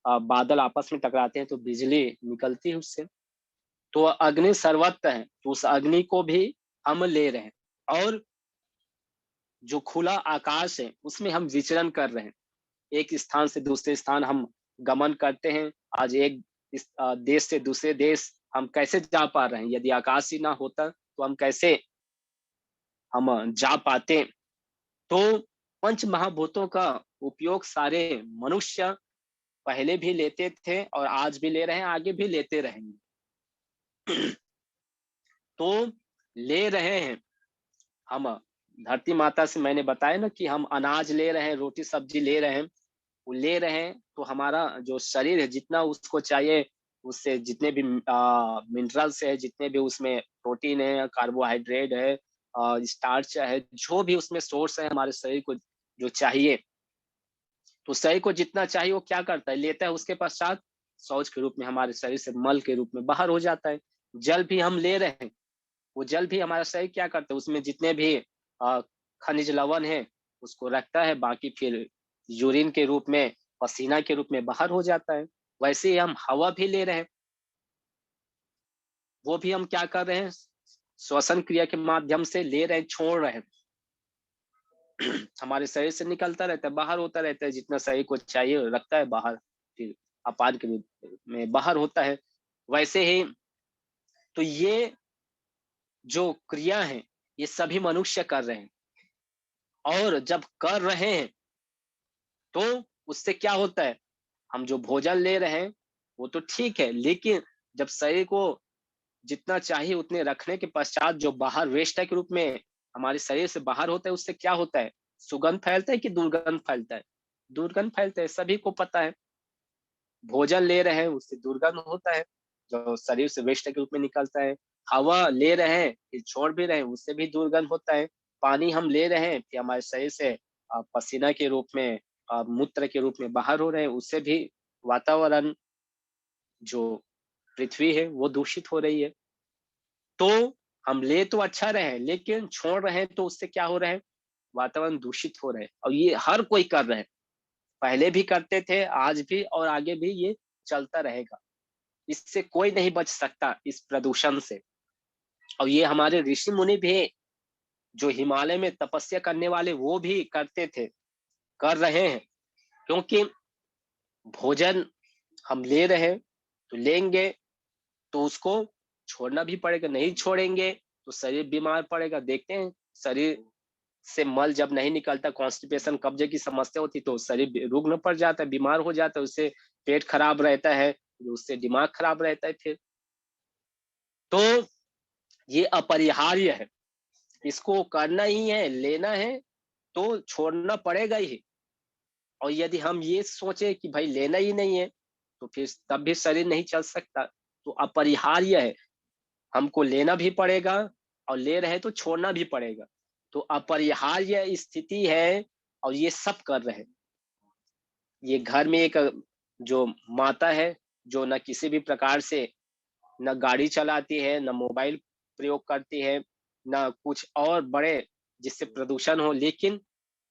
बादल आपस में टकराते हैं तो बिजली निकलती है उससे। तो अग्नि सर्वत्र है, तो उस अग्नि को भी हम ले रहे हैं। और जो खुला आकाश है, उसमें हम विचरण कर रहे हैं। एक स्थान से दूसरे स्थान हम गमन करते हैं। आज एक देश से दूसरे देश हम कैसे जा पा रहे हैं? यदि आकाश ही ना होता, तो हम कैसे जा पाते? तो पंच महाभूतों का उपयोग सारे मनुष्य पहले भी लेते थे, और आज भी ले रहे हैं, आगे भी लेते रहेंगे। तो ले रहे हैं हम। धरती माता से मैंने बताया ना कि हम अनाज ले रहे हैं, रोटी सब्जी ले रहे हैं। वो ले रहे हैं, तो हमारा जो शरीर है, जितना उसको चाहिए, उससे जितने भी मिनरल्स है, जितने भी उसमें प्रोटीन है, कार्बोहाइड्रेट है, स्टार्च है, जो भी उसमें सोर्स है हमारे शरीर को जो चाहिए, तो शरीर को जितना चाहिए वो क्या करता है? लेता है। उसके पश्चात शौच के रूप में हमारे शरीर से मल के रूप में बाहर हो जाता है। जल भी हम ले रहे हैं, वो जल भी हमारा शरीर क्या करता है? उसमें जितने भी अ, खनिज लवण है, उसको रखता है, बाकी फिर यूरिन के रूप में, पसीना के रूप में बाहर हो जाता है। वैसे ही हम हवा भी ले रहे हैं, वो भी हम क्या कर रहे हैं? श्वसन क्रिया के माध्यम से ले रहे हैं, छोड़ रहे हैं। हमारे शरीर से निकलता रहता है, बाहर होता रहता है, जितना शरीर को चाहिए रखता है बाहर, फिर अपान के रूप में बाहर होता है। वैसे ही तो ये जो क्रिया है, ये सभी मनुष्य कर रहे हैं। और जब कर रहे हैं, तो उससे क्या होता है? हम जो भोजन ले रहे हैं, वो तो ठीक है, लेकिन जब शरीर को जितना चाहिए उतने रखने के पश्चात जो बाहर वेस्ट के रूप में हमारे शरीर से बाहर होता है, उससे क्या होता है? सुगंध फैलता है कि दुर्गंध फैलता है? दुर्गंध फैलता है, सभी को पता है। भोजन ले रहे हैं, उससे दुर्गंध होता है, जो शरीर से वेस्ट के रूप में निकलता है। हवा ले रहे हैं, फिर छोड़ भी रहे हैं, उससे भी दुर्गंध होता है। पानी हम ले रहे हैं, फिर हमारे शरीर से पसीना के रूप में, मूत्र के रूप में बाहर हो रहे हैं, उससे भी वातावरण, जो पृथ्वी है, वो दूषित हो रही है। तो हम ले तो अच्छा रहे हैं, लेकिन छोड़ रहे हैं, तो उससे क्या हो रहा है? वातावरण दूषित हो रहे हैं और ये हर कोई कर रहे हैं। पहले भी करते थे, आज भी और आगे भी ये चलता रहेगा। इससे कोई नहीं बच सकता इस प्रदूषण से। और ये हमारे ऋषि मुनि भी जो हिमालय में तपस्या करने वाले वो भी करते थे, कर रहे हैं। क्योंकि भोजन हम ले रहे हैं, तो लेंगे तो उसको छोड़ना भी पड़ेगा, नहीं छोड़ेंगे तो शरीर बीमार पड़ेगा। देखते हैं शरीर से मल जब नहीं निकलता, कॉन्स्टिपेशन कब्जे की समस्या होती तो शरीर रुग्ण पड़ जाता है, बीमार हो जाता है, उससे पेट खराब रहता है, उससे दिमाग खराब रहता है फिर। तो ये अपरिहार्य है, इसको करना ही है, लेना है तो छोड़ना पड़ेगा ही। और यदि हम ये सोचे कि भाई लेना ही नहीं है, तो फिर तब भी शरीर नहीं चल सकता। तो अपरिहार्य है, हमको लेना भी पड़ेगा और ले रहे तो छोड़ना भी पड़ेगा। तो अपरिहार्य स्थिति है और ये सब कर रहे हैं। ये घर में एक जो माता है, जो न किसी भी प्रकार से न गाड़ी चलाती है, न मोबाइल प्रयोग करती है, न कुछ और बड़े जिससे प्रदूषण हो, लेकिन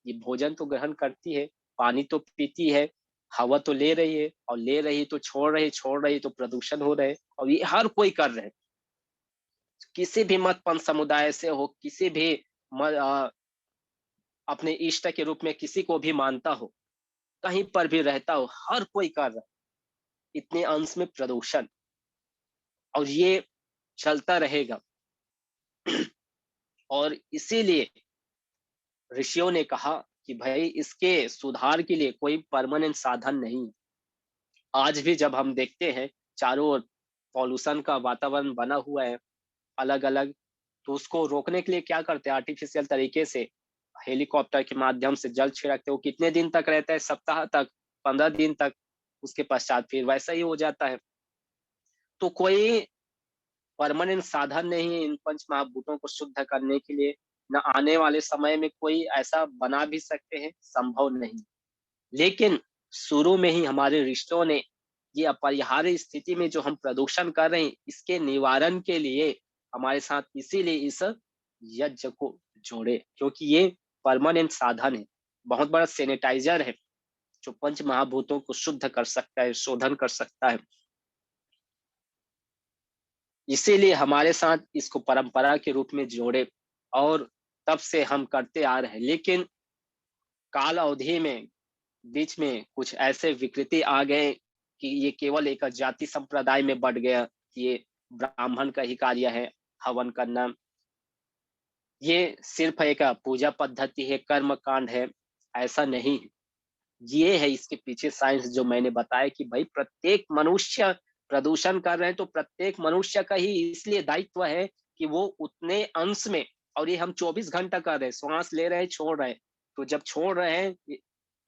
ये भोजन तो ग्रहण करती है, पानी तो पीती है, हवा तो ले रही है और ले रही तो छोड़ रही तो प्रदूषण हो रहे हैं और ये हर कोई कर रहे हैं। किसी भी मत पंथ समुदाय से हो, किसी भी अपने इष्ट के रूप में किसी को भी मानता हो, कहीं पर भी रहता हो, हर कोई कर रहा है। इतने अंश में प्रदूषण और ये चलता रहेगा। और इसीलिए ऋषियों ने कहा कि भाई इसके सुधार के लिए कोई परमानेंट साधन नहीं है। आज भी जब हम देखते हैं चारों ओर पॉल्यूशन का वातावरण बना हुआ है अलग-अलग, तो उसको रोकने के लिए क्या करते हैं आर्टिफिशियल तरीके से हेलीकॉप्टर के माध्यम से जल छिड़कते हैं। वो कितने दिन तक रहता है? सप्ताह तक, 15 दिन तक, उसके पश्चात फिर वैसा ही हो जाता है। तो कोई परमानेंट साधन नहीं है इन पंच महाभूतों को शुद्ध करने के लिए, ना आने वाले समय में कोई ऐसा बना भी सकते हैं, संभव नहीं। लेकिन शुरू में ही हमारे ऋषियों ने ये अपरिहार्य स्थिति में जो हम प्रदूषण कर रहे हैं, इसके निवारण के लिए हमारे साथ इसीलिए इस यज्ञ को जोड़े, क्योंकि ये परमानेंट साधन है, बहुत बड़ा सैनिटाइजर है, जो पंच महाभूतों को शुद्ध कर सकता है, शोधन कर सकता है। इसीलिए हमारे साथ इसको परंपरा के रूप में जोड़े और तब से हम करते आ रहे हैं। लेकिन काल अवधि में बीच में कुछ ऐसे विकृति आ गए कि ये केवल एक जाति संप्रदाय में बढ़ गया कि ये ब्राह्मण का ही कार्य है हवन करना। ये सिर्फ एक पूजा पद्धति है, कर्म कांड है, ऐसा नहीं है। ये है इसके पीछे साइंस जो मैंने बताया कि भाई प्रत्येक मनुष्य प्रदूषण कर रहे हैं तो प्रत्येक मनुष्य का ही इसलिए दायित्व है कि वो उतने अंश में, और ये हम 24 घंटा कर रहे हैं, श्वास ले रहे हैं, छोड़ रहे हैं। तो जब छोड़ रहे हैं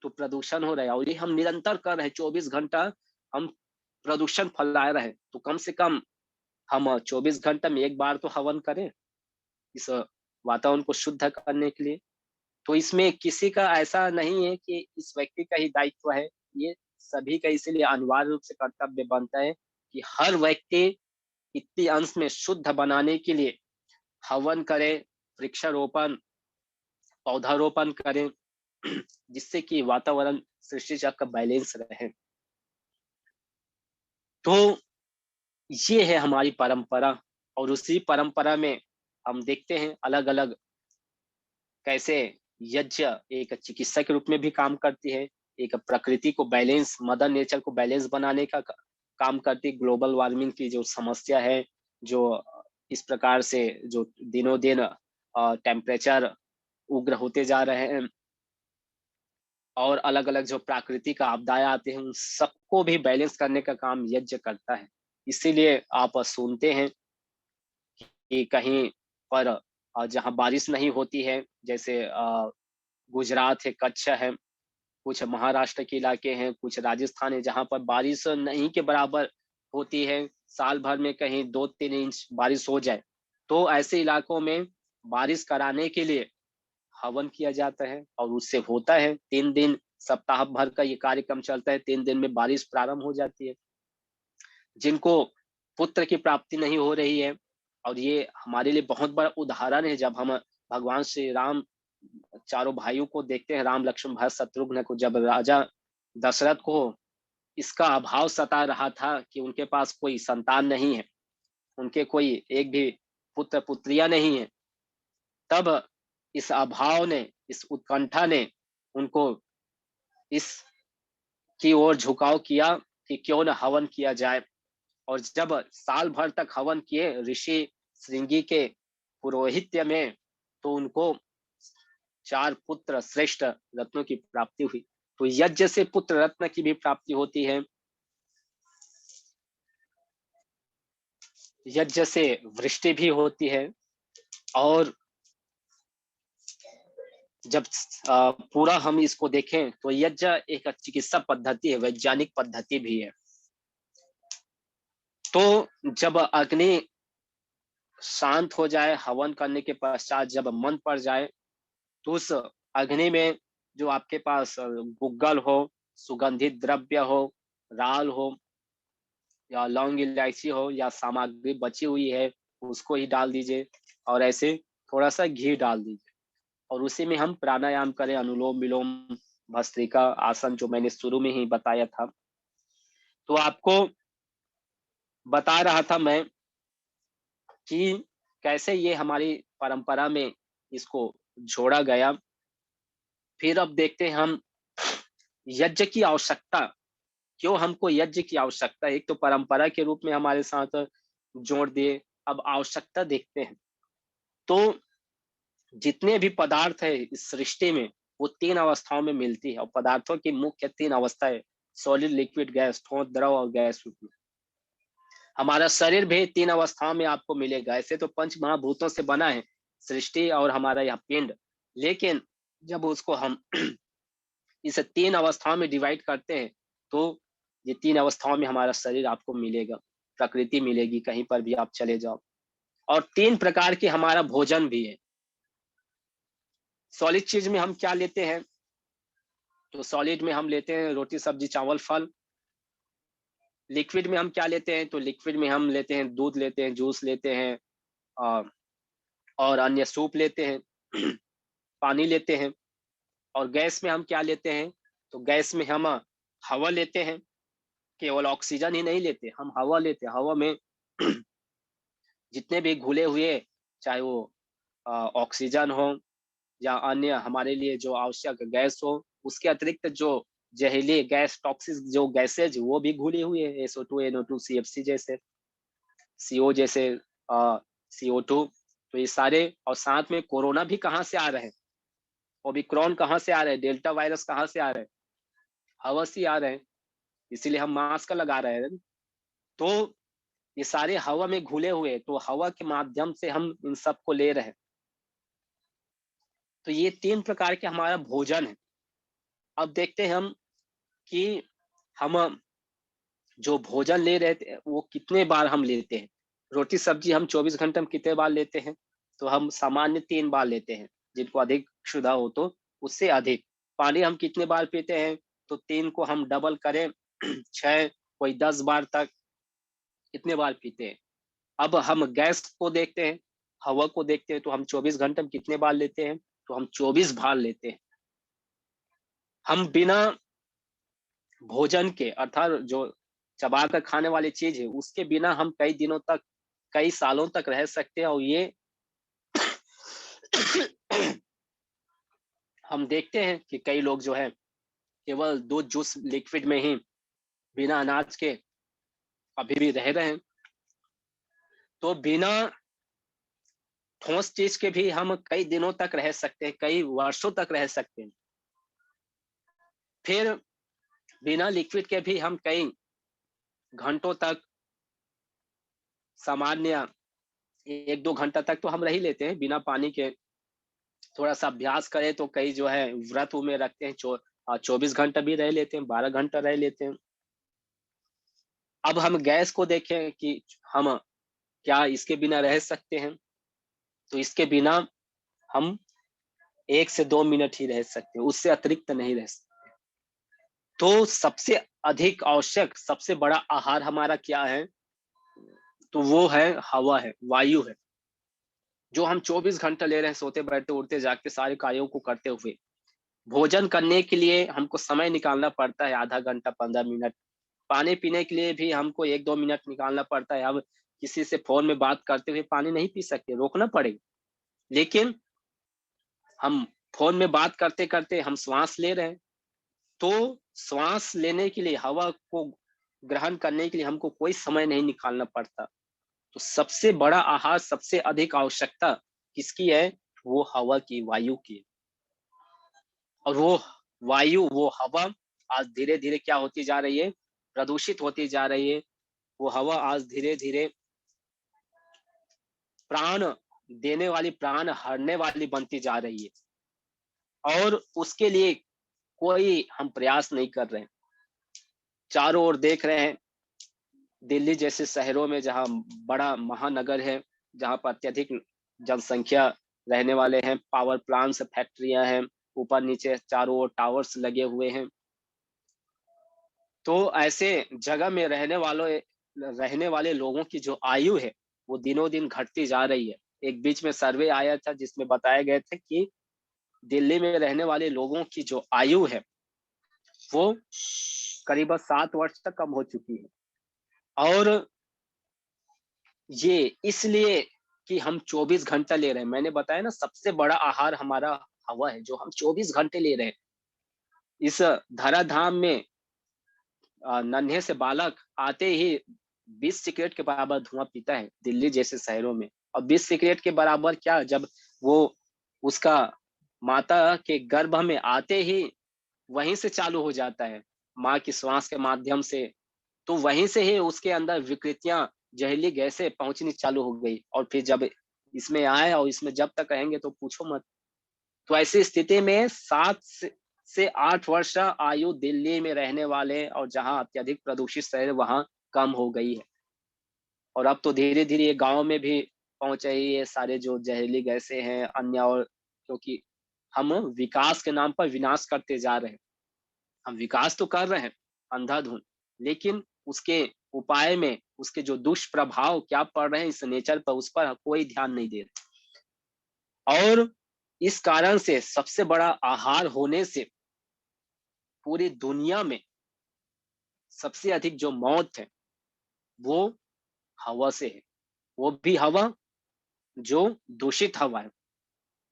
तो प्रदूषण हो रहा है और ये हम निरंतर कर रहे हैं 24 घंटा हम प्रदूषण फैला रहे हैं। तो कम से कम हम 24 घंटा में एक बार तो हवन करें इस वातावरण को शुद्ध करने के लिए। तो इसमें किसी का ऐसा नहीं है कि इस व्यक्ति का ही दायित्व है, ये सभी का इसीलिए अनिवार्य रूप से कर्तव्य बनता है कि हर व्यक्ति इतने अंश में शुद्ध बनाने के लिए हवन करे, वृक्षारोपण, पौधारोपण करें, जिससे कि वातावरण सृष्टि चक्र का बैलेंस रहे। तो ये है हमारी परंपरा और उसी परंपरा में हम देखते हैं अलग-अलग कैसे यज्ञ एक चिकित्सा के रूप में भी काम करती है, एक प्रकृति को बैलेंस, मदर नेचर को बैलेंस बनाने का काम करती है। ग्लोबल वार्मिंग की जो समस्या है, जो इस प्रकार से जो दिनों-दिन टेम्परेचर उग्र होते जा रहे हैं और अलग-अलग जो प्राकृतिक आपदाएँ आती हैं, उन सबको भी बैलेंस करने का काम यज्ञ करता है। इसीलिए आप सुनते हैं कि कहीं पर जहाँ बारिश नहीं होती है, जैसे गुजरात है, कच्छ है, कुछ महाराष्ट्र के इलाके हैं, कुछ राजस्थान है, जहाँ पर बारिश नहीं के बराबर होती है, साल भर में कहीं 2-3 इंच बारिश हो जाए। तो ऐसे इलाकों में बारिश कराने के लिए हवन किया जाता है और उससे होता है 3 दिन, सप्ताह भर का ये कार्यक्रम चलता है, 3 दिन में बारिश प्रारंभ हो जाती है। जिनको पुत्र की प्राप्ति नहीं हो रही है और ये हमारे लिए बहुत बड़ा उदाहरण है जब हम भगवान श्री राम चारों भाइयों को देखते हैं, राम लक्ष्मण भरत शत्रुघ्न को, जब राजा दशरथ को इसका अभाव सता रहा था कि उनके पास कोई संतान नहीं है, उनके कोई एक भी पुत्र पुत्रियां नहीं है, तब इस अभाव ने, इस उत्कंठा ने उनको इस की ओर झुकाव किया कि क्यों न हवन किया जाए। और जब साल भर तक हवन किए ऋषि श्रृंगी के पुरोहित्य में, तो उनको 4 पुत्र श्रेष्ठ रत्नों की प्राप्ति हुई। तो यज्ञ से पुत्र रत्न की भी प्राप्ति होती है, यज्ञ से वृष्टि भी होती है, और जब पूरा हम इसको देखें तो यज्ञ एक चिकित्सा पद्धति है, वैज्ञानिक पद्धति भी है। तो जब अग्नि शांत हो जाए, हवन करने के पश्चात जब मन पड़ जाए, तो उस अग्नि में जो आपके पास गुग्गल हो, सुगंधित द्रव्य हो, राल हो, या लौंग इलायची हो, या सामग्री बची हुई है, उसको ही डाल दीजिए, और ऐसे थोड़ा सा घी डाल दीजिए, और उसी में हम प्राणायाम करें, अनुलोम विलोम भस्त्रिका आसन, जो मैंने शुरू में ही बताया था। तो आपको बता रहा था मैं कि कैसे ये हमारी परंपरा में इसको जोड़ा गया। फिर अब देखते हैं हम यज्ञ की आवश्यकता, क्यों हमको यज्ञ की आवश्यकता है। एक तो परंपरा के रूप में हमारे साथ जोड़ दिए, अब आवश्यकता देखते हैं। तो जितने भी पदार्थ है इस सृष्टि में, वो 3 अवस्थाओं में मिलती है, और पदार्थों की मुख्य 3 अवस्थाएं, सॉलिड, लिक्विड, गैस, ठोस, द्रव और गैस रूप में। हमारा शरीर भी 3 अवस्थाओं में आपको मिलेगा। ऐसे तो पंच महाभूतों से बना है सृष्टि और हमारा यह पिंड, लेकिन जब उसको हम इस 3 अवस्थाओं में डिवाइड करते हैं, तो ये 3 अवस्थाओं में हमारा शरीर आपको मिलेगा, प्रकृति मिलेगी, कहीं पर भी आप चले जाओ। और 3 प्रकार के हमारा भोजन भी है। सॉलिड चीज में हम क्या लेते हैं, तो सॉलिड में हम लेते हैं रोटी सब्जी चावल फल। लिक्विड में हम क्या लेते हैं, तो लिक्विड में हम लेते हैं दूध लेते हैं, जूस लेते हैं, और अन्य सूप लेते हैं, पानी लेते हैं। और गैस में हम क्या लेते हैं, तो गैस में हम हवा लेते हैं, केवल ऑक्सीजन ही नहीं लेते, हम हवा लेते हैं। हवा में जितने भी घुले हुए, चाहे वो ऑक्सीजन हो या अन्य हमारे लिए जो आवश्यक गैस हो, उसके अतिरिक्त जो जहरीली गैस, टॉक्सिक जो गैसेज, वो भी घुली हुई है, SO2, NO2, CFC जैसे, CO जैसे, CO2। तो ये सारे, और साथ में कोरोना भी कहाँ से आ रहे हैं, ओमिक्रॉन कहाँ से आ रहे हैं, डेल्टा वायरस कहाँ से आ रहे हैं, हवा से आ रहे हैं, इसीलिए हम मास्क लगा रहे हैं। तो ये सारे हवा में घुले हुए, तो हवा के माध्यम से हम इन सबको ले रहे हैं। तो ये 3 प्रकार के हमारा भोजन है। अब देखते हैं हम कि हम जो भोजन ले रहे थे, वो कितने बार हम लेते हैं। रोटी सब्जी हम 24 घंटे में कितने बार लेते हैं, तो हम सामान्य 3 बार लेते हैं, जिनको अधिक क्षुधा हो तो उससे अधिक। पानी हम कितने बार पीते हैं, तो 3 को हम डबल करें 6, कोई 10 बार तक, कितने बार पीते हैं। अब हम गैस को देखते हैं, हवा को देखते हैं, तो हम 24 घंटे में कितने बार लेते हैं, तो हम 24 बार लेते हैं। हम बिना भोजन के, अर्थात जो चबा कर खाने वाली चीज है, उसके बिना हम कई दिनों तक, कई सालों तक रह सकते हैं। और ये हम देखते हैं कि कई लोग जो है केवल दूध जूस लिक्विड में ही बिना अनाज के अभी भी रह रहे हैं। तो बिना ठोस चीज के भी हम कई दिनों तक रह सकते हैं, कई वर्षों तक रह सकते हैं। फिर बिना लिक्विड के भी हम कई घंटों तक, सामान्य 1-2 घंटा तक तो हम रह ही लेते हैं बिना पानी के। थोड़ा सा अभ्यास करें तो कई जो है व्रत में रखते हैं, 24 घंटा भी रह लेते हैं, 12 घंटा रह लेते हैं। अब हम गैस को देखें कि हम क्या इसके बिना रह सकते हैं, तो इसके बिना हम 1 से 2 मिनट ही रह सकते हैं, उससे अतिरिक्त नहीं रह सकते। तो सबसे अधिक आवश्यक, सबसे बड़ा आहार हमारा क्या है, तो वो है हवा है, वायु है। जो हम 24 घंटा ले रहे हैं सोते बैठते उठते जागते सारे कार्यों को करते हुए, भोजन करने के लिए हमको समय निकालना पड़ता है आधा घंटा 15 मिनट, पानी पीने के लिए भी हमको 1-2 मिनट निकालना पड़ता है। अब किसी से फ़ोन में बात करते हुए पानी नहीं पी सकते, रोकना पड़ेगा। लेकिन हम फ़ोन में बात करते-करते हम श्वास ले रहे हैं, तो श्वास लेने के लिए, हवा को ग्रहण करने के लिए हमको कोई समय नहीं निकालना पड़ता। तो सबसे बड़ा आहार, सबसे अधिक आवश्यकता किसकी है? वो हवा की, वायु की। और वो वायु, वो हवा आज धीरे-धीरे क्या होती जा रही है? प्रदूषित होती जा रही है। वो हवा आज धीरे-धीरे प्राण देने वाली, प्राण हरने वाली बनती जा रही है और उसके लिए कोई हम प्रयास नहीं कर रहे हैं। चारों ओर देख रहे हैं, दिल्ली जैसे शहरों में जहाँ बड़ा महानगर है, जहाँ पर अत्यधिक जनसंख्या रहने वाले हैं, पावर प्लांट्स, फैक्ट्रियाँ हैं, ऊपर-नीचे चारों ओर टावर्स लगे हुए हैं। तो ऐसे जगह में रहने वाले लोगों की जो आयु है, वो दिनों-दिन घटती जा रही है। एक बीच में सर्वे आया था जिसमें बताए गए थे कि दिल्ली में रहने वाले लोगों की जो आयु है, वो करीबन 7 वर्ष तक कम हो चुकी है और ये इसलिए कि हम 24 घंटा ले रहे हैं। मैंने बताया ना सबसे बड़ा आहार हमारा हवा है, जो हम 24 घंटे ले रहे हैं। इस धराधाम में नन्हे से बालक आते ही 20 सिगरेट के बराबर धुआँ पीता है, दिल्ली जैसे शहरों में। और 20 सिगरेट के बराबर क्या, जब वो उसका माता के गर्भ में आते ही वहीं से चालू हो जाता है, माँ की श्वास के माध्यम से। तो वहीं से ही उसके अंदर विकृतियाँ, जहरीली गैसें पहुँचनी चालू हो गई और फिर जब इसमें आए और इसमें जब तक रहेंगे तो पूछो मत। तो ऐसी स्थिति में 7 से 8 वर्ष आयु दिल्ली में रहने वाले और जहाँ अत्यधिक प्रदूषित शहर वहाँ कम हो गई है। और अब तो धीरे-धीरे ये गाँव में भी पहुँच रही है, सारे जो जहरीली गैसें हैं अन्य, और क्योंकि हम विकास के नाम पर विनाश करते जा रहे हैं। हम विकास तो कर रहे हैं अंधाधुंध, लेकिन उसके उपाय में उसके जो दुष्प्रभाव क्या पड़ रहे हैं इस नेचर पर, उस पर कोई ध्यान नहीं दे रहे। और इस कारण से सबसे बड़ा आहार होने से पूरी दुनिया में सबसे अधिक जो मौत है, वो हवा से है। वो भी हवा जो दूषित हवा है।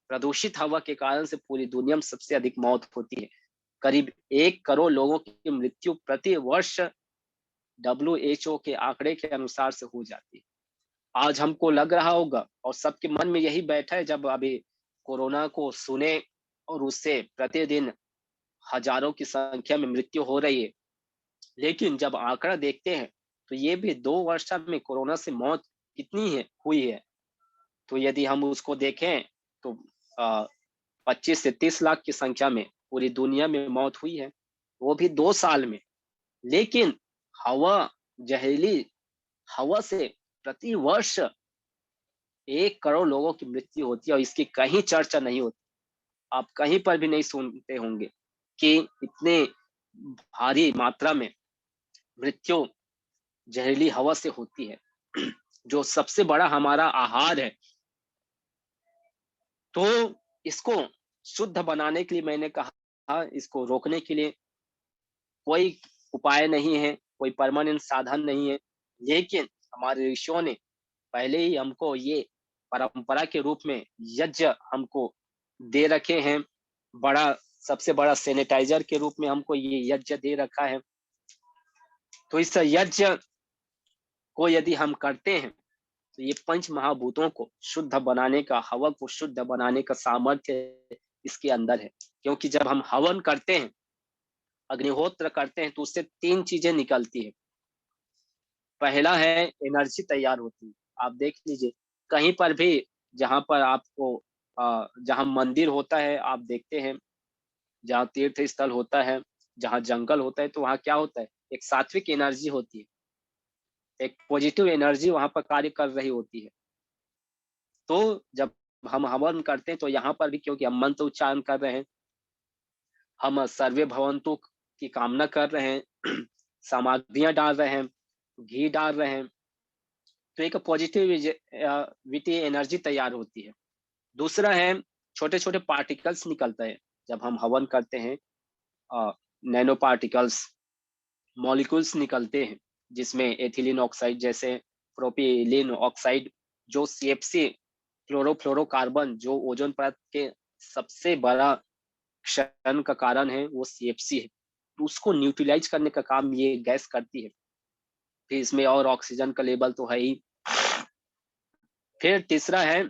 प्रदूषित हवा के कारण से पूरी दुनिया में सबसे अधिक मौत होती है। करीब 1 करोड़ लोगों की मृत्यु प्रति वर्ष डब्ल्यूएचओ के आंकड़े के अनुसार से हो जाती है। आज हमको लग रहा होगा और सबके मन में यही बैठा है, जब अभी कोरोना को सुने और उससे प्रतिदिन हजारों की संख्या में मृत्यु हो रही है। लेकिन जब आंकड़ा देखते हैं, तो ये भी 2 वर्ष में कोरोना से मौत कितनी है हुई है। तो यदि हम उसको देखें तो अ, 25 से 30 लाख की संख्या में पूरी दुनिया में मौत हुई है, वो भी 2 साल में। लेकिन हवा, जहरीली हवा से प्रति वर्ष 1 करोड़ लोगों की मृत्यु होती है और इसकी कहीं चर्चा नहीं होती। आप कहीं पर भी नहीं सुनते होंगे कि इतने भारी मात्रा में मृत्यु जहरीली हवा से होती है, जो सबसे बड़ा हमारा आहार है। तो इसको शुद्ध बनाने के लिए मैंने कहा, इसको रोकने के लिए कोई उपाय नहीं है, कोई परमानेंट साधन नहीं है। लेकिन हमारे ऋषियों ने पहले ही हमको ये परंपरा के रूप में यज्ञ हमको दे रखे हैं। बड़ा सबसे बड़ा सैनिटाइज़र के रूप में हमको ये यज्ञ दे रखा है। तो इस यज्ञ को यदि हम करते हैं, तो ये पंच महाभूतों को शुद्ध बनाने का, हवा को शुद्ध बनाने का सामर्थ्य इसके अंदर है। क्योंकि जब हम हवन करते हैं, अग्निहोत्र करते हैं, तो उससे 3 चीज़ें निकलती हैं। पहला है एनर्जी तैयार होती है। आप देख लीजिए, कहीं पर भी जहाँ पर आपको जहाँ मंदिर होता है, आप देखते हैं, जहाँ तीर्थ स्थल होता है, जहाँ जंगल होता है, तो वहाँ क्या होता है? एक सात्विक एनर्जी होती है, एक पॉजिटिव एनर्जी वहाँ पर कार्य कर रही होती है। तो जब हम हवन करते हैं, तो यहाँ पर भी क्योंकि हम मंत्र उच्चारण कर रहे हैं, हम सर्वे भवन्तु की कामना कर रहे हैं, सामग्रियाँ डाल रहे हैं, घी डाल रहे हैं, तो एक पॉजिटिविटी एनर्जी तैयार होती है। दूसरा है छोटे-छोटे पार्टिकल्स निकलते हैं जब हम हवन करते हैं, नैनो पार्टिकल्स, मॉलिक्यूल्स निकलते हैं जिसमें एथिलीन ऑक्साइड जैसे प्रोपिलीन ऑक्साइड, जो सीएफसी क्लोरोफ्लोरोकार्बन, जो ओजोन परत के सबसे बड़ा क्षरण का कारण है, वो सीएफसी है। तो उसको न्यूट्रलाइज करने का काम ये गैस करती है। फिर इसमें और ऑक्सीजन का लेवल तो है ही। फिर तीसरा है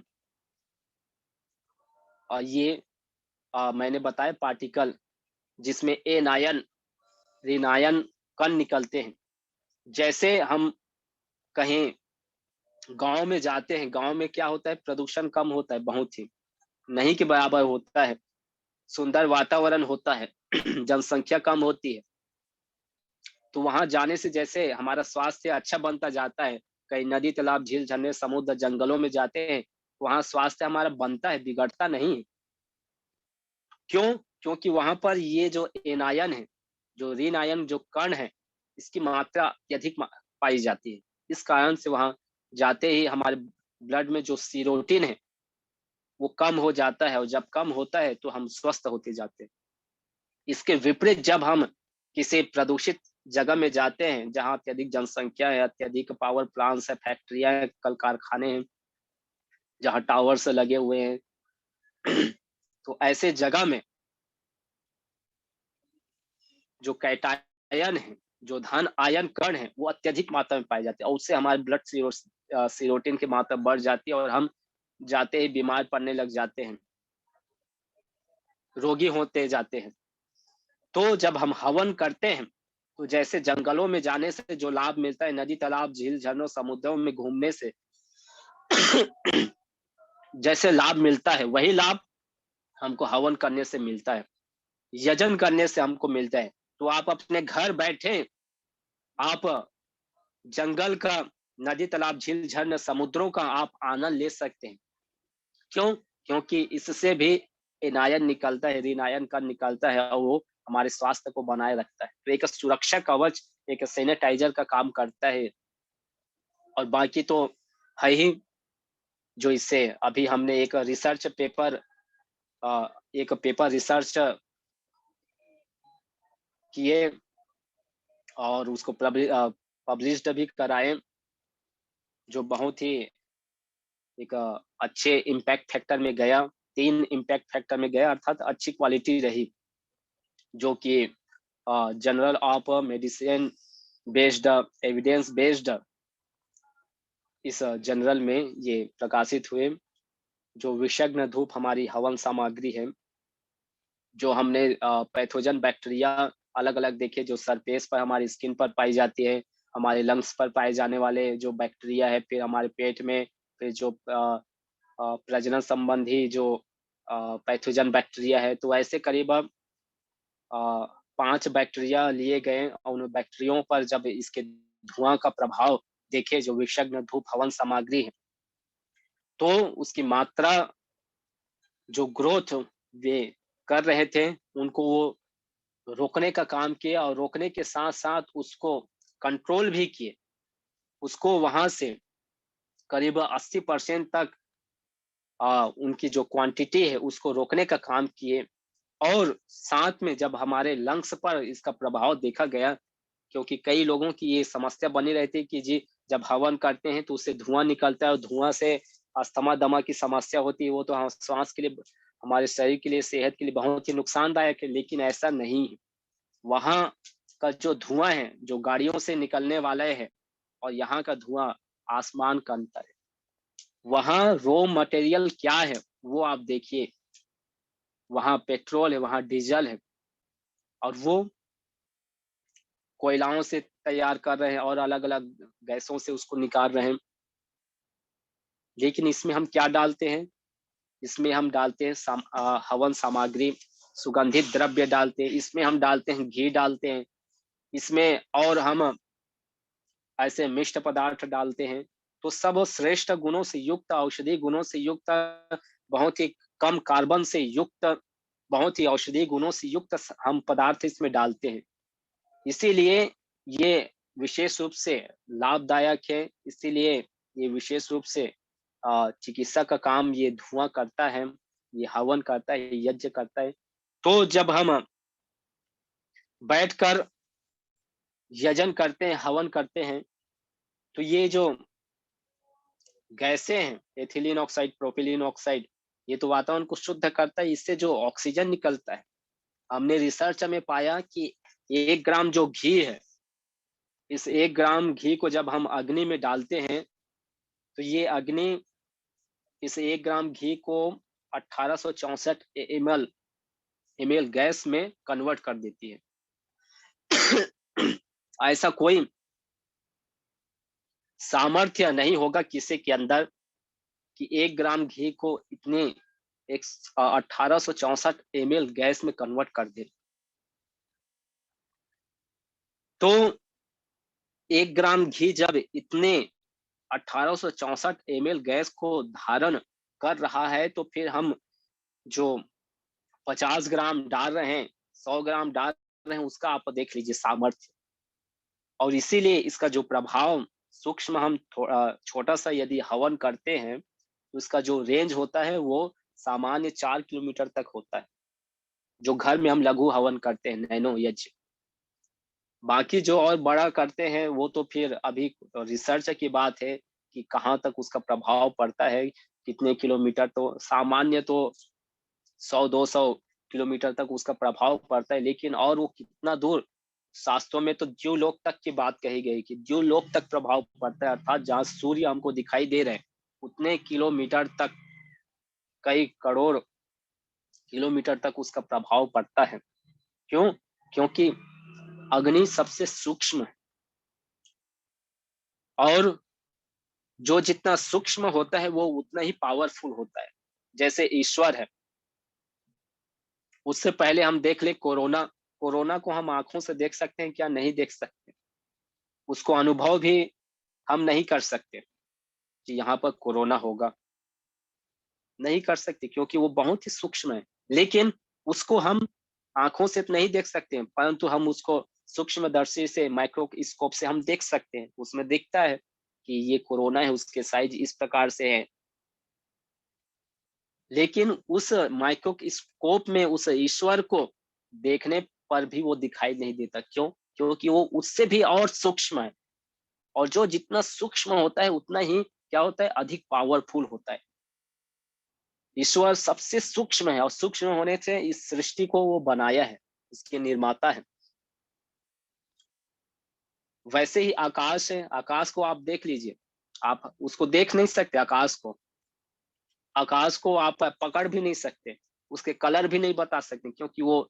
ये मैंने बताया पार्टिकल जिसमें एनायन, ऋणायन कण निकलते हैं। जैसे हम कहीं गाँव में जाते हैं, गाँव में क्या होता है, प्रदूषण कम होता है, बहुत ही, नहीं के बराबर होता है। सुंदर वातावरण होता है, जनसंख्या कम होती है। तो वहाँ जाने से जैसे हमारा स्वास्थ्य अच्छा बनता जाता है, कहीं नदी, तालाब, झील, झरने, समुद्र, जंगलों में जाते हैं, वहाँ स्वास्थ्य हमारा बनता है, बिगड़ता नहीं है। क्यों? क्योंकि वहाँ पर ये जो एनायन है, जो ऋण आयन जो कण है, इसकी मात्रा अत्यधिक पाई जाती है। इस कारण से वहाँ जाते ही हमारे ब्लड में जो सीरोटिन है, वो कम हो जाता है, और जब कम होता है तो हम स्वस्थ होते जाते हैं। इसके विपरीत जब हम किसी प्रदूषित जगह में जाते हैं, जहाँ अत्यधिक जनसंख्या है, अत्यधिक पावर प्लांट्स है, फैक्ट्रियाँ हैं, कल कारखाने हैं, जहाँ टावर्स लगे हुए हैं, तो ऐसे जगह में जो कैटायन है, जो धन आयन कण है, वो अत्यधिक मात्रा में पाए जाते हैं, और उससे हमारे ब्लड सीरोटिन की मात्रा बढ़ जाती है और हम जाते ही बीमार पड़ने लग जाते हैं, रोगी होते जाते हैं। तो जब हम हवन करते हैं, तो जैसे जंगलों में जाने से जो लाभ मिलता है, नदी, तालाब, झील, झरनों, समुद्रों में घूमने से जैसे लाभ मिलता है, वही लाभ हमको हवन करने से मिलता है, यजन करने से हमको मिलता है। तो आप अपने घर बैठे आप जंगल का, नदी, तालाब, झील, झरना, समुद्रों का आप आनंद ले सकते हैं। क्यों? क्योंकि इससे भी एनायन निकलता है, ऋणायन कण निकलता है, और वो हमारे स्वास्थ्य को बनाए रखता है। तो एक सुरक्षा कवच, एक सैनिटाइजर का काम करता है। और बाकी तो है ही, जो इससे अभी हमने एक पेपर रिसर्च किए और उसको पब्लिश्ड भी कराए, जो बहुत ही एक अच्छे इम्पैक्ट फैक्टर में गया, 3 इम्पैक्ट फैक्टर में गया, अर्थात अच्छी क्वालिटी रही, जो कि journal of medicine based, evidence based, इस जर्नल में ये प्रकाशित हुए। जो विषग्न धूप हमारी हवन सामग्री है, जो हमने पैथोजन बैक्टीरिया अलग-अलग देखे, जो सरफेस पर हमारी स्किन पर पाई जाती है, हमारे लंग्स पर पाए जाने वाले जो बैक्टीरिया है, फिर हमारे पेट में, फिर जो प्रजनन संबंधी जो पैथोजन बैक्टीरिया है, तो ऐसे करीब 5 बैक्टीरिया लिए गए, और उन बैक्टीरियों पर जब इसके धुआँ का प्रभाव देखे, जो विषग्न धूप हवन सामग्री है, तो उसकी मात्रा, जो ग्रोथ वे कर रहे थे, उनको वो रोकने का काम किया, और रोकने के साथ-साथ उसको कंट्रोल भी किए। उसको वहाँ से करीब 80% तक उनकी जो क्वांटिटी है, उसको रोकने का काम किए। और साथ में जब हमारे लंग्स पर इसका प्रभाव देखा गया, क्योंकि कई लोगों की ये समस्या बनी रहती है कि जी, जब हवन करते हैं तो उससे धुआँ निकलता है, और धुआँ से अस्थमा, दमा की समस्या होती है, वो तो श्वास के लिए, हमारे शरीर के लिए, सेहत के लिए बहुत ही नुकसानदायक है, लेकिन ऐसा नहीं है। वहाँ का जो धुआँ है, जो गाड़ियों से निकलने वाला है, और यहाँ का धुआँ, आसमान का अंतर है। वहाँ रॉ मटेरियल क्या है, वो आप देखिए। वहाँ पेट्रोल है, वहाँ डीज़ल है, और वो कोयलाओं से तैयार कर रहे हैं और अलग-अलग गैसों से उसको निकाल रहे हैं। लेकिन इसमें हम क्या डालते हैं? इसमें हम डालते हैं हवन सामग्री, सुगंधित द्रव्य डालते हैं, इसमें हम डालते हैं घी डालते हैं, इसमें और हम ऐसे मिष्ट पदार्थ डालते हैं। तो सब श्रेष्ठ गुणों से युक्त, औषधि गुणों से युक्त, बहुत ही कम कार्बन से युक्त, बहुत ही औषधि गुणों से युक्त हम पदार्थ इसमें डालते हैं। इसीलिए ये विशेष रूप से लाभदायक है। इसीलिए ये विशेष रूप से चिकित्सा का काम ये धुआं करता है, ये हवन करता है, ये यज्ञ करता है। तो जब हम बैठकर यजन करते हैं, हवन करते हैं, तो ये जो गैसें हैं, एथिलीन ऑक्साइड, प्रोपिलीन ऑक्साइड, ये तो वातावरण को शुद्ध करता है। इससे जो ऑक्सीजन निकलता है, हमने रिसर्च में पाया कि 1 ग्राम जो घी है, इस 1 ग्राम घी को जब हम अग्नि में डालते हैं, तो ये अग्नि इस 1 ग्राम घी को 1864 एमएल एमएल गैस में कन्वर्ट कर देती है। ऐसा कोई सामर्थ्य नहीं होगा किसी के अंदर कि 1 ग्राम घी को इतने 1864 एमएल गैस में कन्वर्ट कर दे। तो 1 ग्राम घी जब इतने 1864 एमएल गैस को धारण कर रहा है, तो फिर हम जो 50 ग्राम डाल रहे हैं, 100 ग्राम डाल रहे हैं, उसका आप देख लीजिए सामर्थ्य। और इसीलिए इसका जो प्रभाव सूक्ष्म हम छोटा सा यदि हवन करते हैं, तो उसका जो रेंज होता है वो सामान्य 4 किलोमीटर तक होता है, जो घर में हम लघु हवन करते हैं, नैनो यज्ञ। बाकी जो और बड़ा करते हैं वो तो फिर अभी रिसर्च की बात है कि कहाँ तक उसका प्रभाव पड़ता है, कितने किलोमीटर। तो सामान्य तो 100-200 किलोमीटर तक उसका प्रभाव पड़ता है, लेकिन और वो कितना दूर, शास्त्रों में तो द्युलोक तक की बात कही गई कि द्युलोक तक प्रभाव पड़ता है, अर्थात जहाँ सूर्य हमको दिखाई दे रहे हैं उतने किलोमीटर तक, कई करोड़ किलोमीटर तक उसका प्रभाव पड़ता है। क्यों? क्योंकि अग्नि सबसे सूक्ष्म है, और जो जितना सूक्ष्म होता है वो उतना ही पावरफुल होता है। जैसे ईश्वर है, उससे पहले हम देख ले कोरोना। कोरोना को हम आंखों से देख सकते हैं क्या? नहीं देख सकते। उसको अनुभव भी हम नहीं कर सकते कि यहाँ पर कोरोना होगा, नहीं कर सकते, क्योंकि वो बहुत ही सूक्ष्म है। लेकिन उसको हम आंखों से तो नहीं देख सकते हैं, परंतु हम उसको सूक्ष्मदर्शी से, माइक्रोस्कोप से हम देख सकते हैं। उसमें दिखता है कि ये कोरोना है, उसके साइज इस प्रकार से है। लेकिन उस माइक्रोस्कोप में उस ईश्वर को देखने पर भी वो दिखाई नहीं देता। क्यों? क्योंकि वो उससे भी और सूक्ष्म है, और जो जितना सूक्ष्म होता है उतना ही क्या होता है, अधिक पावरफुल होता है। ईश्वर सबसे सूक्ष्म है, और सूक्ष्म होने से इस सृष्टि को वो बनाया है, इसके निर्माता है। वैसे ही आकाश है, आकाश को आप देख लीजिए, आप उसको देख नहीं सकते। आकाश को आप पकड़ भी नहीं सकते, उसके कलर भी नहीं बता सकते, क्योंकि वो,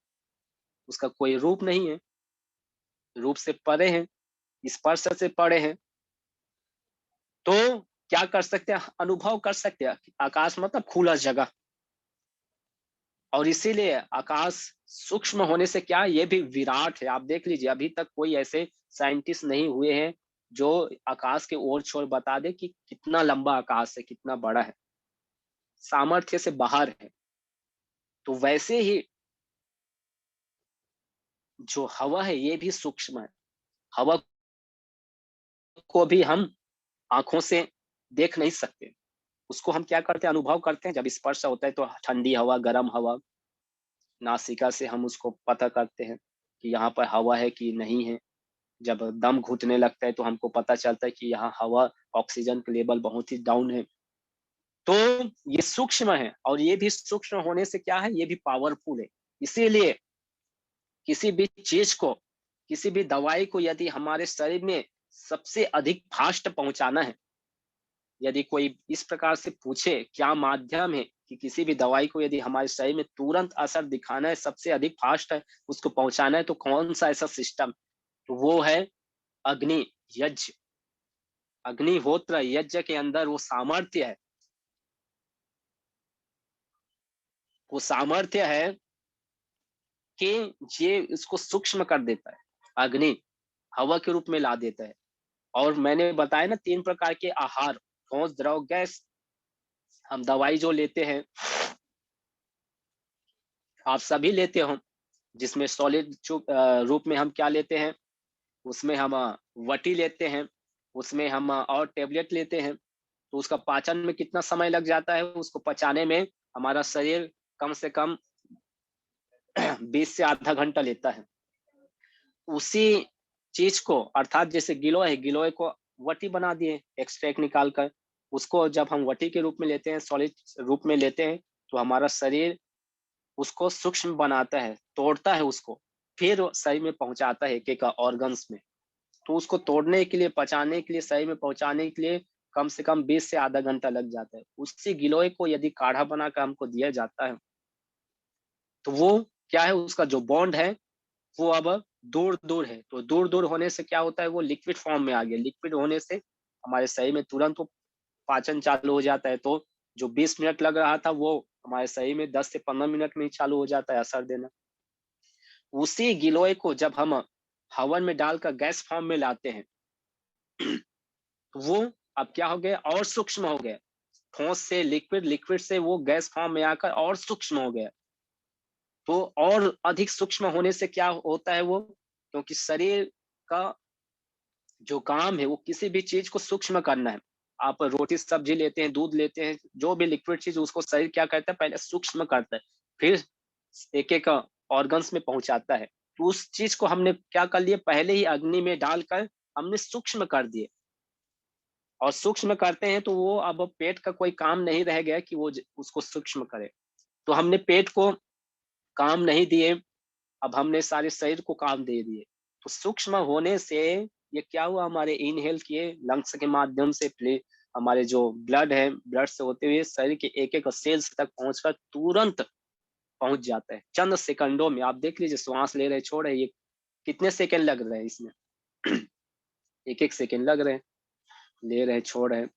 उसका कोई रूप नहीं है, रूप से परे है, स्पर्श से परे है। तो क्या कर सकते हैं? अनुभव कर सकते हैं। आकाश मतलब खुला जगह, और इसीलिए आकाश सूक्ष्म होने से क्या, ये भी विराट है। आप देख लीजिए, अभी तक कोई ऐसे साइंटिस्ट नहीं हुए हैं जो आकाश के ओर छोर बता दे कि कितना लंबा आकाश है, कितना बड़ा है, सामर्थ्य से बाहर है। तो वैसे ही जो हवा है ये भी सूक्ष्म है। हवा को भी हम आंखों से देख नहीं सकते। उसको हम क्या करते हैं, अनुभव करते हैं। जब स्पर्श होता है तो ठंडी हवा, गर्म हवा, नासिका से हम उसको पता करते हैं कि यहाँ पर हवा है कि नहीं है। जब दम घुटने लगता है तो हमको पता चलता है कि यहाँ हवा, ऑक्सीजन का लेवल बहुत ही डाउन है। तो ये सूक्ष्म है, और ये भी सूक्ष्म होने से क्या है, ये भी पावरफुल है। इसीलिए किसी भी चीज को, किसी भी दवाई को यदि हमारे शरीर में सबसे अधिक फास्ट पहुंचाना है, यदि कोई इस प्रकार से पूछे क्या माध्यम है कि किसी भी दवाई को यदि हमारे शरीर में तुरंत असर दिखाना है, सबसे अधिक फास्ट है उसको पहुंचाना है, तो कौन सा ऐसा सिस्टम? तो वो है अग्नि यज्ञ। अग्निहोत्र यज्ञ के अंदर वो सामर्थ्य है, वो सामर्थ्य है कि ये इसको सूक्ष्म कर देता है। अग्नि हवा के रूप में ला देता है। और मैंने बताया ना 3 प्रकार के आहार, ठोस, द्रव, गैस। हम दवाई जो लेते हैं, आप सभी लेते हो, जिसमें सॉलिड रूप में हम क्या लेते हैं, उसमें हम वटी लेते हैं, उसमें हम और टेबलेट लेते हैं। तो उसका पाचन में कितना समय लग जाता है, उसको पचाने में हमारा शरीर कम से कम 20 से आधा घंटा लेता है। उसी चीज को अर्थात जैसे गिलोय है, गिलोय को वटी बना दिए एक्सट्रैक्ट निकाल कर। उसको जब हम वटी के रूप में लेते हैं, सॉलिड रूप में लेते हैं, तो हमारा शरीर उसको सूक्ष्म बनाता है, तोड़ता है उसको, फिर शरीर में पहुंचाता है एक-एक ऑर्गन्स में। तो उसको तोड़ने के लिए, पचाने के लिए, शरीर में पहुंचाने के लिए कम से कम 20 से आधा घंटा लग जाता है। उसी गिलोय को यदि काढ़ा बनाकर हमको दिया जाता है, तो वो क्या है, उसका जो बॉन्ड है वो अब दूर-दूर है। तो दूर-दूर होने से क्या होता है, वो लिक्विड फॉर्म में आ गया। लिक्विड होने से हमारे शरीर में तुरंत वो पाचन चालू हो जाता है। तो जो 20 मिनट लग रहा था, वो हमारे शरीर में 10 से 15 मिनट में ही चालू हो जाता है असर देना। उसी गिलोय को जब हम हवन में डालकर गैस फॉर्म में लाते हैं, तो वो अब क्या हो गया, और सूक्ष्म हो गया। ठोस से लिक्विड, लिक्विड से वो गैस फॉर्म में आकर और सूक्ष्म हो गया। तो और अधिक सूक्ष्म होने से क्या होता है वो, क्योंकि शरीर का जो काम है वो किसी भी चीज को सूक्ष्म करना है। आप रोटी सब्जी लेते हैं, दूध लेते हैं, जो भी लिक्विड चीज उसको शरीर क्या करता है, पहले सूक्ष्म करता है, फिर एक-एक ऑर्गन्स में पहुंचाता है। तो उस चीज को हमने क्या कर लिया, पहले ही अग्नि में डालकर हमने सूक्ष्म कर दिए। और सूक्ष्म करते हैं तो वो अब पेट का कोई काम नहीं रह गया कि वो उसको सूक्ष्म करे। तो हमने पेट को काम नहीं दिए, अब हमने सारे शरीर को काम दे दिए। तो सूक्ष्म होने से ये क्या हुआ, हमारे इनहेल किए लंग्स के माध्यम से, फिर हमारे जो ब्लड है, ब्लड से होते हुए शरीर के एक-एक सेल्स तक पहुँचकर तुरंत पहुँच जाता है। चंद सेकंडों में आप देख लीजिए, श्वास ले रहे, छोड़ रहे, ये कितने सेकंड लग रहे हैं इसमें? 1-1 सेकंड लग रहे हैं, ले रहे हैं, छोड़ रहे हैं।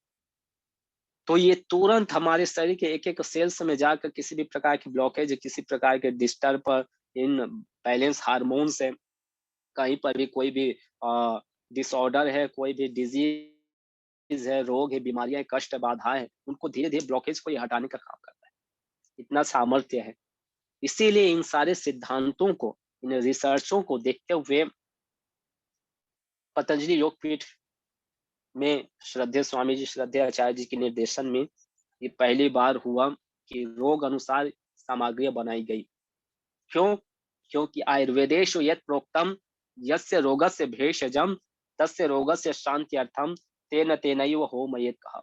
तो ये तुरंत हमारे शरीर के एक-एक सेल्स में जाकर किसी भी प्रकार की ब्लॉकेज, किसी प्रकार के डिस्टर्ब, इन बैलेंस हार्मोन्स है, कहीं पर भी कोई भी डिसऑर्डर है, कोई भी डिज़ीज़ है, रोग है, बीमारियाँ हैं, कष्ट, बाधाएँ हैं, उनको धीरे-धीरे ब्लॉकेज को ये हटाने का काम करता है। इतना सामर्थ्य है। इसीलिए इन सारे सिद्धांतों को, इन रिसर्चों को देखते हुए पतंजलि योगपीठ में श्रद्धेय स्वामी जी, श्रद्धेय आचार्य जी के निर्देशन में ये पहली बार हुआ कि रोग अनुसार सामग्रियाँ बनाई गई। क्यों? क्योंकि आयुर्वेदेषु यत् प्रोक्तम् यस्य रोगस्य भेषजम् तस्य रोगस्य शान्त्यर्थं तेन तेनैव होमयेत् कहा।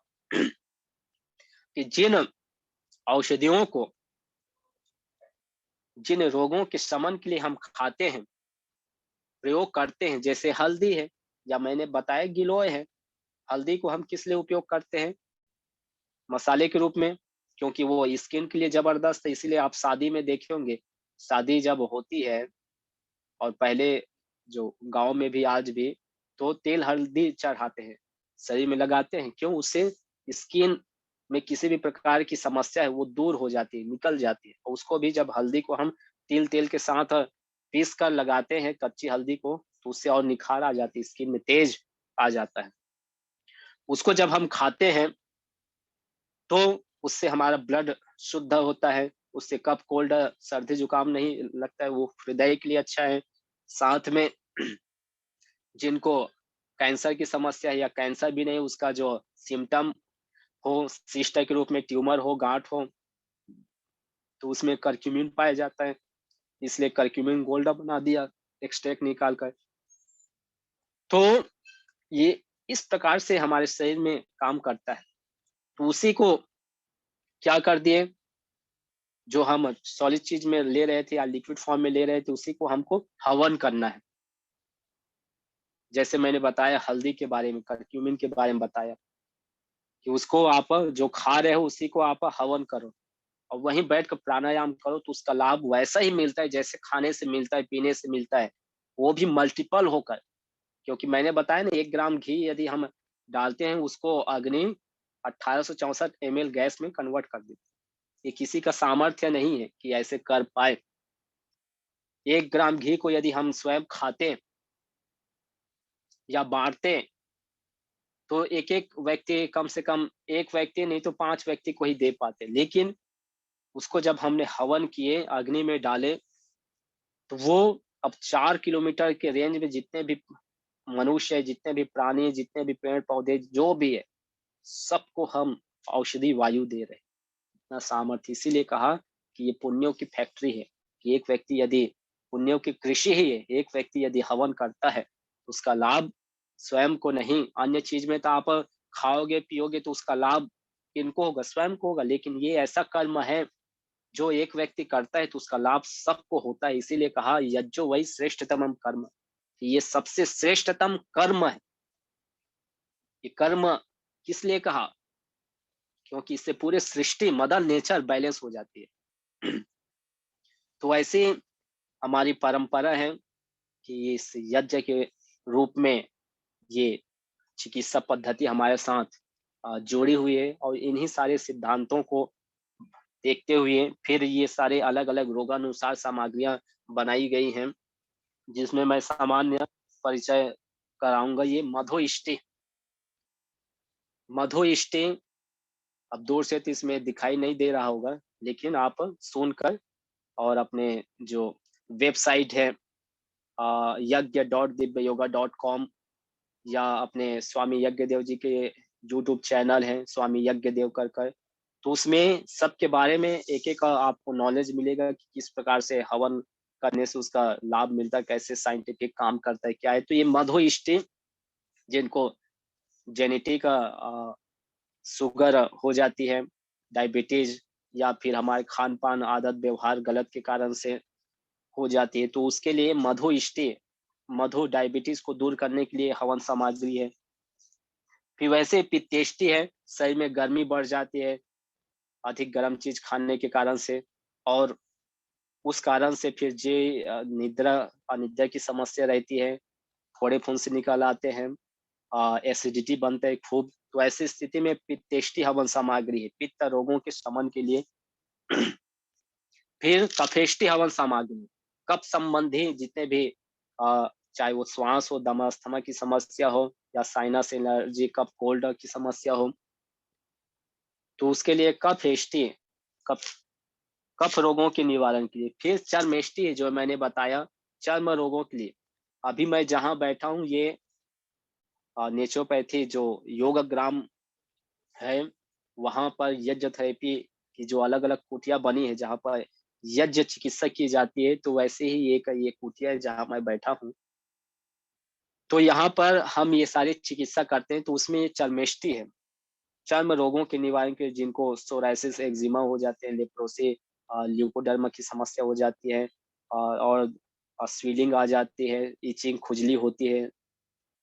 कि जिन औषधियों को, जिन रोगों के शमन के लिए हम खाते हैं, प्रयोग करते हैं, जैसे हल्दी है या मैंने बताया गिलोय है। हल्दी को हम किस लिए उपयोग करते हैं? मसाले के रूप में, क्योंकि वो स्किन के लिए ज़बरदस्त है, इसीलिए आप शादी में देखे होंगे, शादी जब होती है और पहले जो गाँव में भी आज भी, तो तेल हल्दी चढ़ाते हैं, शरीर में लगाते हैं। क्यों? उससे स्किन में किसी भी प्रकार की समस्या है वो दूर हो जाती है, निकल जाती है। और उसको भी जब हल्दी को हम तिल-तेल के साथ पीस कर लगाते हैं, कच्ची हल्दी को, तो उससे और निखार आ जाती है, स्किन में तेज आ जाता है। उसको जब हम खाते हैं, तो उससे हमारा ब्लड शुद्ध होता है, उससे कफ, कोल्ड, सर्दी-जुकाम नहीं लगता है, वो हृदय के लिए अच्छा है। साथ में जिनको कैंसर की समस्या है या कैंसर भी नहीं, उसका जो सिम्पटम हो, सिस्ट के रूप में ट्यूमर हो, गाँठ हो, तो उसमें करक्यूमिन पाया जाता है, इसलिए करक्यूमिन गोल्ड बना दिया एक्सट्रैक्ट निकाल कर। तो ये इस प्रकार से हमारे शरीर में काम करता है। तो उसी को क्या कर दिए, जो हम सॉलिड चीज़ में ले रहे थे या लिक्विड फॉर्म में ले रहे थे, उसी को हमको हवन करना है। जैसे मैंने बताया हल्दी के बारे में, करक्यूमिन के बारे में बताया कि उसको आप जो खा रहे हो, उसी को आप हवन करो और वहीं बैठ कर प्राणायाम करो, तो उसका लाभ वैसा ही मिलता है जैसे खाने से मिलता है, पीने से मिलता है, वो भी मल्टीपल होकर। क्योंकि मैंने बताया ना, 1 ग्राम घी यदि हम डालते हैं, उसको अग्नि 1864 एमएल गैस में कन्वर्ट कर देती है। ये किसी का सामर्थ्य नहीं है कि ऐसे कर पाए। 1 ग्राम घी को यदि हम स्वयं खाते या बाँटते, तो एक-एक व्यक्ति, कम से कम 1 व्यक्ति नहीं तो 5 व्यक्ति को ही दे पाते। लेकिन उसको जब हमने हवन किए, अग्नि में डाले, तो वो अब 4 किलोमीटर के रेंज में जितने भी मनुष्य है, जितने भी प्राणी हैं, जितने भी पेड़-पौधे जो भी है, सबको हम औषधि वायु दे रहे हैं, इतना सामर्थ्य। इसीलिए कहा कि ये पुण्यों की फैक्ट्री है, कि एक व्यक्ति यदि पुण्यों की कृषि ही है, एक व्यक्ति यदि हवन करता है, तो उसका लाभ स्वयं को नहीं, अन्य चीज में तो आप खाओगे पियोगे तो उसका लाभ किनको होगा? स्वयं को होगा। लेकिन ये ऐसा कर्म है जो एक व्यक्ति करता है तो उसका लाभ सबको होता है। इसीलिए कहा यज्ञो वही श्रेष्ठतम कर्म, ये सबसे श्रेष्ठतम कर्म है। ये कर्म किस लिए कहा? क्योंकि इससे पूरे सृष्टि मदर नेचर बैलेंस हो जाती है। तो ऐसे हमारी परंपरा है कि इस यज्ञ के रूप में ये चिकित्सा पद्धति हमारे साथ जोड़ी हुई है, और इन्हीं सारे सिद्धांतों को देखते हुए फिर ये सारे अलग-अलग रोगानुसार सामग्रियाँ बनाई गई हैं, जिसमें मैं सामान्य परिचय कराऊँगा। ये मधुइष्टि, मधुइष्टि अब दूर से तो इसमें दिखाई नहीं दे रहा होगा, लेकिन आप सुनकर और अपने जो वेबसाइट है यज्ञ.दिव्ययोगा.com या अपने स्वामी यज्ञदेव जी के यूट्यूब चैनल है स्वामी यज्ञदेव कर, तो उसमें सबके बारे में एक-एक आपको नॉलेज मिलेगा कि किस प्रकार से हवन करने से उसका लाभ मिलता है, कैसे साइंटिफिक काम करता है, क्या है। तो ये मधुइष्टि जिनको जेनेटिक शुगर हो जाती है, डायबिटीज या फिर हमारे खान-पान आदत व्यवहार गलत के कारण से हो जाती है, तो उसके लिए मधुइष्टि, मधु डायबिटीज को दूर करने के लिए हवन सामग्री है। फिर वैसे पित्तेष्टि है, शरीर में गर्मी बढ़ जाती है, अधिक गर्म चीज़ खाने के कारण से, और उस कारण से फिर निद्रा अनिद्रा की समस्या रहती है, फोड़े-फुंसी निकल आते हैं, एसिडिटी बनता है खूब, तो ऐसी स्थिति में पित्तेष्टि हवन सामग्री है, पित्त रोगों के शमन के लिए। फिर कफेष्टि हवन सामग्री, कफ संबंधी जितने भी चाहे वो श्वास हो, दमा, अस्थमा की समस्या हो या साइनस एलर्जी, कफ कोल्ड की समस्या हो, तो उसके लिए कफेष्टि, कफ कफ रोगों के निवारण के लिए। फिर चर्मेष्टि जो मैंने बताया, चर्म रोगों के लिए। अभी मैं जहाँ बैठा हूँ ये नेचुरोपैथी जो योगग्राम है, वहाँ पर यज्ञ थेरेपी की जो अलग-अलग कुटिया बनी है, जहाँ पर यज्ञ चिकित्सा की जाती है, तो वैसे ही एक ये कुटिया है जहाँ मैं बैठा हूँ। तो यहाँ पर हम ये सारी चिकित्सा करते हैं, तो उसमें ये चर्मेष्टि है। चर्म रोगों के निवारण के लिए जिनको सोरायसिस, एक्जिमा हो जाते हैं, लेप्रोसी, ल्यूकोडर्मा की समस्या हो जाती है, और स्वेलिंग आ जाती है, इचिंग खुजली होती है,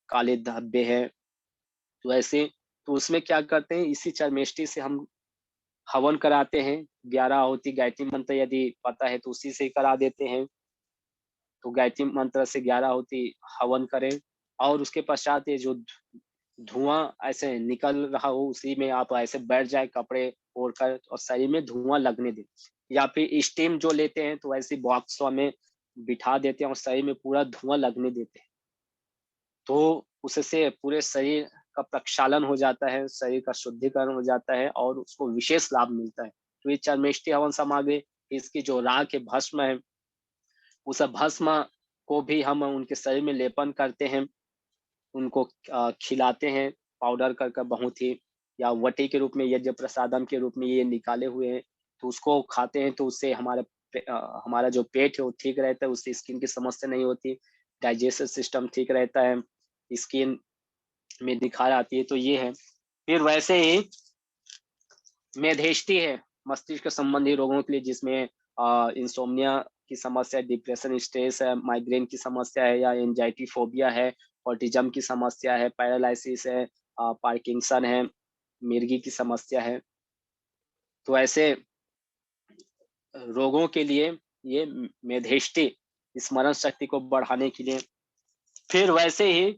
काले धब्बे हैं, तो ऐसे, तो उसमें क्या करते हैं, इसी चर्मेष्टि से हम हवन कराते हैं। 11 आहुति गायत्री मंत्र यदि पता है तो उसी से ही करा देते हैं। तो गायत्री मंत्र से 11 आहुति हवन करें, और उसके पश्चात ये जो धुआँ ऐसे निकल रहा हो, उसी में आप ऐसे बैठ जाएँ कपड़े ओढ़कर और शरीर में धुआँ लगने दें। या फिर स्टीम जो लेते हैं तो ऐसे बॉक्सों में बिठा देते हैं और शरीर में पूरा धुआँ लगने देते हैं। तो उससे पूरे शरीर का प्रक्षालन हो जाता है, शरीर का शुद्धिकरण हो जाता है और उसको विशेष लाभ मिलता है। तो ये चर्मेष्टि हवन सामग्री, इसकी जो राख है, भस्म है, उस भस्म को भी हम उनके शरीर में लेपन करते हैं। उनको खिलाते हैं पाउडर कर कर बहुत ही, या वटी के रूप में, यज्ञ प्रसादम के रूप में ये निकाले हुए हैं, तो उसको खाते हैं तो उससे हमारा जो पेट है वो ठीक रहता है, उससे स्किन की समस्या नहीं होती, डाइजेस्टिव सिस्टम ठीक रहता है, स्किन में निखार आती है, तो ये है। फिर वैसे ही मेधेष्टि है, मस्तिष्क संबंधी रोगों के लिए, जिसमें इंसोम्निया की समस्या, डिप्रेशन, स्ट्रेस है, माइग्रेन की समस्या है, या एंजाइटी फोबिया है, ऑटिज्म की समस्या है, पैरालिसिस है, पार्किंसन है, मिर्गी की समस्या है। तो ऐसे रोगों के लिए ये मेधेष्टि स्मरण शक्ति को बढ़ाने के लिए। फिर वैसे ही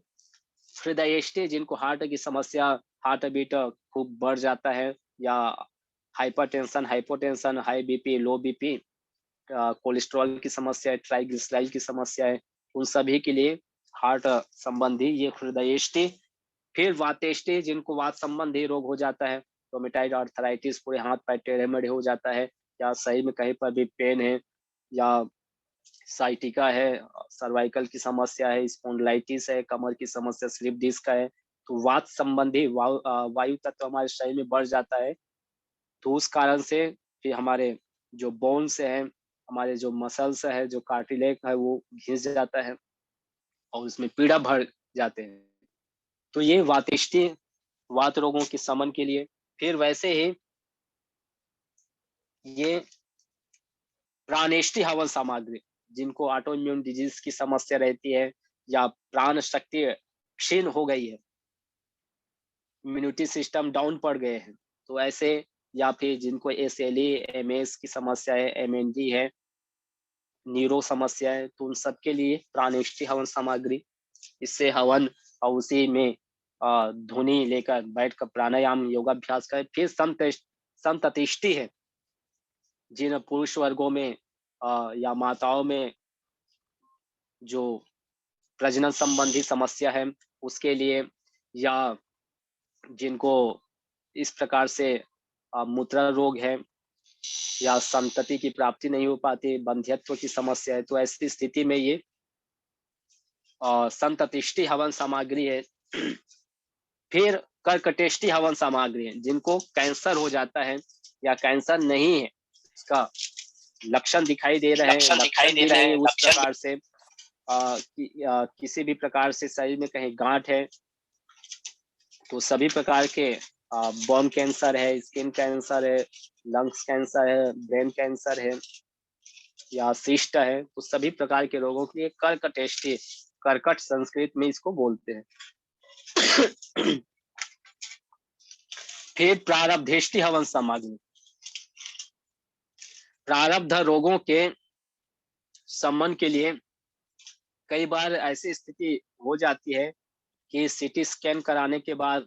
हृदयेष्टि जिनको हार्ट की समस्या, हार्ट बीट खूब बढ़ जाता है, या हाइपरटेंशन, हाइपोटेंशन, हाई बीपी, लो बीपी, कोलेस्ट्रॉल की समस्या है, ट्राइग्लिसराइड की समस्या है, उन सभी के लिए हार्ट संबंधी ये हृदयेष्टि। फिर वातेष्टि जिनको वात संबंधी रोग हो जाता है, रोमेटाइड आर्थराइटिस, पूरे हाथ पैर टेढ़े-मेढ़े हो जाता है, या शरीर में कहीं पर भी पेन है, या साइटिका है, सर्वाइकल की समस्या है, स्पॉन्डिलाइटिस है, कमर की समस्या, स्लिप डिस्क है, तो वात संबंधी वायु तत्व हमारे शरीर में बढ़ जाता है। तो उस कारण से फिर हमारे जो बोन्स हैं, हमारे जो मसल्स है, जो कार्टिलेज है वो घिस जाता है और उसमें पीड़ा बढ़ जाते हैं। तो ये वातष्टि वात रोगों के शमन के लिए। फिर वैसे ही ये प्राणेष्टि हवन सामग्री, जिनको ऑटो इम्यून डिजीज की समस्या रहती है या प्राण शक्ति क्षीण हो गई है, इम्यूनिटी सिस्टम डाउन पड़ गए हैं, तो ऐसे, या फिर जिनको एसएलई एमएस की समस्या है, एमएनडी है, न्यूरो समस्या है, तो उन सबके लिए प्राणेष्टि हवन सामग्री, इससे हवन और उसी में धुनी लेकर बैठकर प्राणायाम योगाभ्यास करें। फिर समततिष्ठि है, जिन पुरुष वर्गों में या माताओं में जो प्रजनन संबंधी समस्या है उसके लिए, या जिनको इस प्रकार से मूत्र रोग है या संतति की प्राप्ति नहीं हो पाती, बंध्यत्व की समस्या है, तो ऐसी स्थिति में ये संततिष्ठि हवन सामग्री है। फिर कर्कटेष्टि हवन सामग्री है, जिनको कैंसर हो जाता है या कैंसर नहीं है, इसका लक्षण दिखाई दे रहे हैं, लक्षण भी नहीं उस प्रकार से किसी भी प्रकार से शरीर में कहीं गांठ है, तो सभी प्रकार के बोन कैंसर है, स्किन कैंसर है, लंग्स कैंसर है, ब्रेन कैंसर है या सिस्ट है, तो सभी प्रकार के रोगों के लिए कर्कटेष्टि, कर्कट संस्कृत में इसको बोलते हैं। फिर प्रारब्धेष्टि हवन सामग्री, प्रारब्ध रोगों के शमन के लिए कई बार ऐसी स्थिति हो जाती है कि सीटी स्कैन कराने के बाद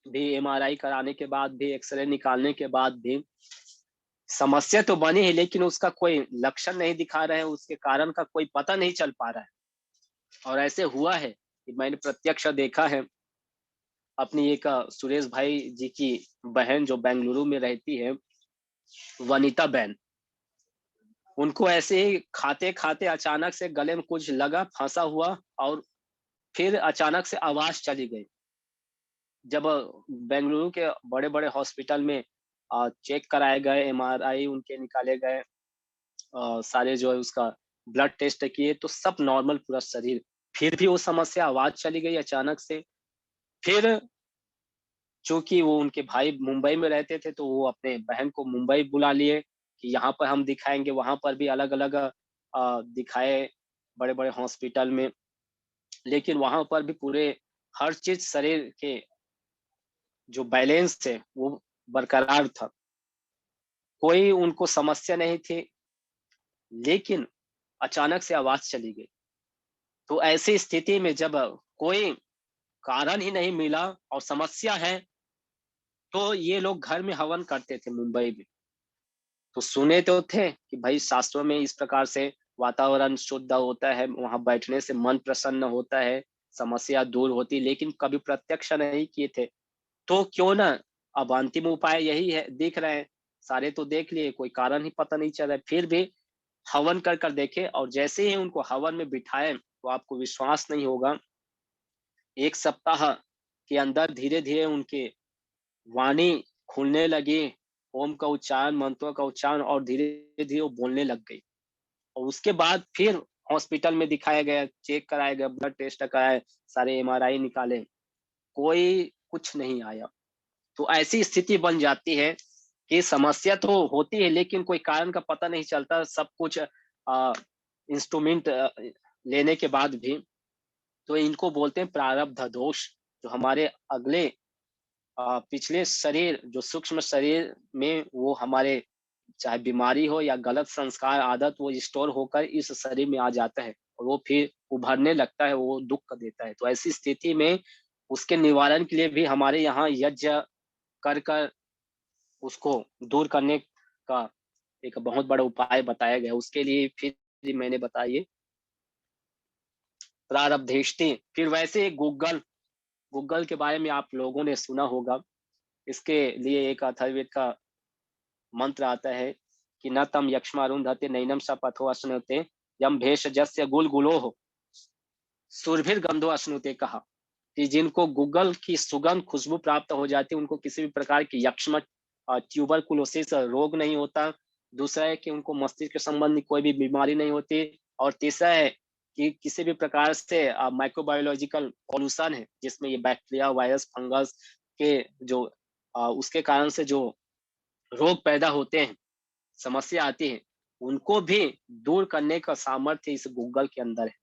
भी, एमआरआई कराने के बाद भी, एक्सरे निकालने के बाद भी समस्या तो बनी है, लेकिन उसका कोई लक्षण नहीं दिखा रहे हैं, उसके कारण का कोई पता नहीं चल पा रहा है। और ऐसे हुआ है कि मैंने प्रत्यक्ष देखा है, अपनी एक सुरेश भाई जी की बहन जो बेंगलुरु में रहती है, वनिता बहन, उनको ऐसे ही खाते खाते अचानक से गले में कुछ लगा, फंसा हुआ, और फिर अचानक से आवाज चली गई। जब बेंगलुरु के बड़े बड़े हॉस्पिटल में चेक कराए गए, एमआरआई उनके निकाले गए, सारे जो है उसका ब्लड टेस्ट किए, तो सब नॉर्मल पूरा शरीर, फिर भी वो समस्या, आवाज चली गई अचानक से। फिर चूंकि वो उनके भाई मुंबई में रहते थे, तो वो अपने बहन को मुंबई बुला लिए कि यहाँ पर हम दिखाएंगे, वहां पर भी अलग अलग दिखाए बड़े बड़े हॉस्पिटल में, लेकिन वहां पर भी पूरे हर चीज शरीर के जो बैलेंस है वो बरकरार था, कोई उनको समस्या नहीं थी, लेकिन अचानक से आवाज चली गई। तो ऐसी स्थिति में जब कोई कारण ही नहीं मिला और समस्या है, तो ये लोग घर में हवन करते थे मुंबई में। तो सुने तो थे कि भाई शास्त्रों में इस प्रकार से वातावरण शुद्ध होता है, वहां बैठने से मन प्रसन्न होता है, समस्या दूर होती, लेकिन कभी प्रत्यक्ष नहीं किए थे। तो क्यों ना, अब अंतिम उपाय यही है, दिख रहे हैं, सारे तो देख लिए, कोई कारण ही पता नहीं चल रहा है, फिर भी हवन कर कर देखे, और जैसे ही उनको हवन में बिठाए, तो आपको विश्वास नहीं होगा, 1 सप्ताह के अंदर धीरे धीरे उनके वाणी खुलने लगी, ओम का उच्चारण, मंत्रों का उच्चारण, और धीरे धीरे वो बोलने लग गई। और उसके बाद फिर हॉस्पिटल में दिखाया गया, चेक कराया गया, ब्लड टेस्ट कराए, सारे एमआरआई निकाले, कोई कुछ नहीं आया। तो ऐसी स्थिति बन जाती है कि समस्या तो होती है, लेकिन कोई कारण का पता नहीं चलता, सब कुछ इंस्ट्रूमेंट लेने के बाद भी। तो इनको बोलते हैं प्रारब्ध दोष, जो हमारे अगले पिछले शरीर, जो सूक्ष्म शरीर में, वो हमारे चाहे बीमारी हो या गलत संस्कार आदत, वो स्टोर होकर इस शरीर में आ जाता है, और वो फिर उभरने लगता है, वो दुख देता है। तो ऐसी स्थिति में उसके निवारण के लिए भी हमारे यहाँ यज्ञ कर कर उसको दूर करने का एक बहुत बड़ा उपाय बताया गया। उसके लिए फिर मैंने बताइए प्रारब्धेष्टि। फिर वैसे गूगल, गूगल के बारे में आप लोगों ने सुना होगा। इसके लिए एक अथर्ववेद का मंत्र आता है कि न तम यक्ष्मारुंधते नैनम सपथो अश्नुते यम भेष जस्य गुलगुलो हो सुरभिर गंधो अश्नुते कहा। कि जिनको गूगल की सुगंध खुशबू प्राप्त हो जाती है, उनको किसी भी प्रकार की यक्ष्मा ट्यूबरकुलोसिस रोग नहीं होता। दूसरा है कि उनको मस्तिष्क के संबंधी कोई भी बीमारी नहीं होती। और तीसरा है कि किसी भी प्रकार से माइक्रोबायोलॉजिकल पॉल्यूशन है, जिसमें ये बैक्टीरिया, वायरस, फंगस के जो उसके कारण से जो रोग पैदा होते हैं, समस्या आती है, उनको भी दूर करने का सामर्थ्य इस गूगल के अंदर है।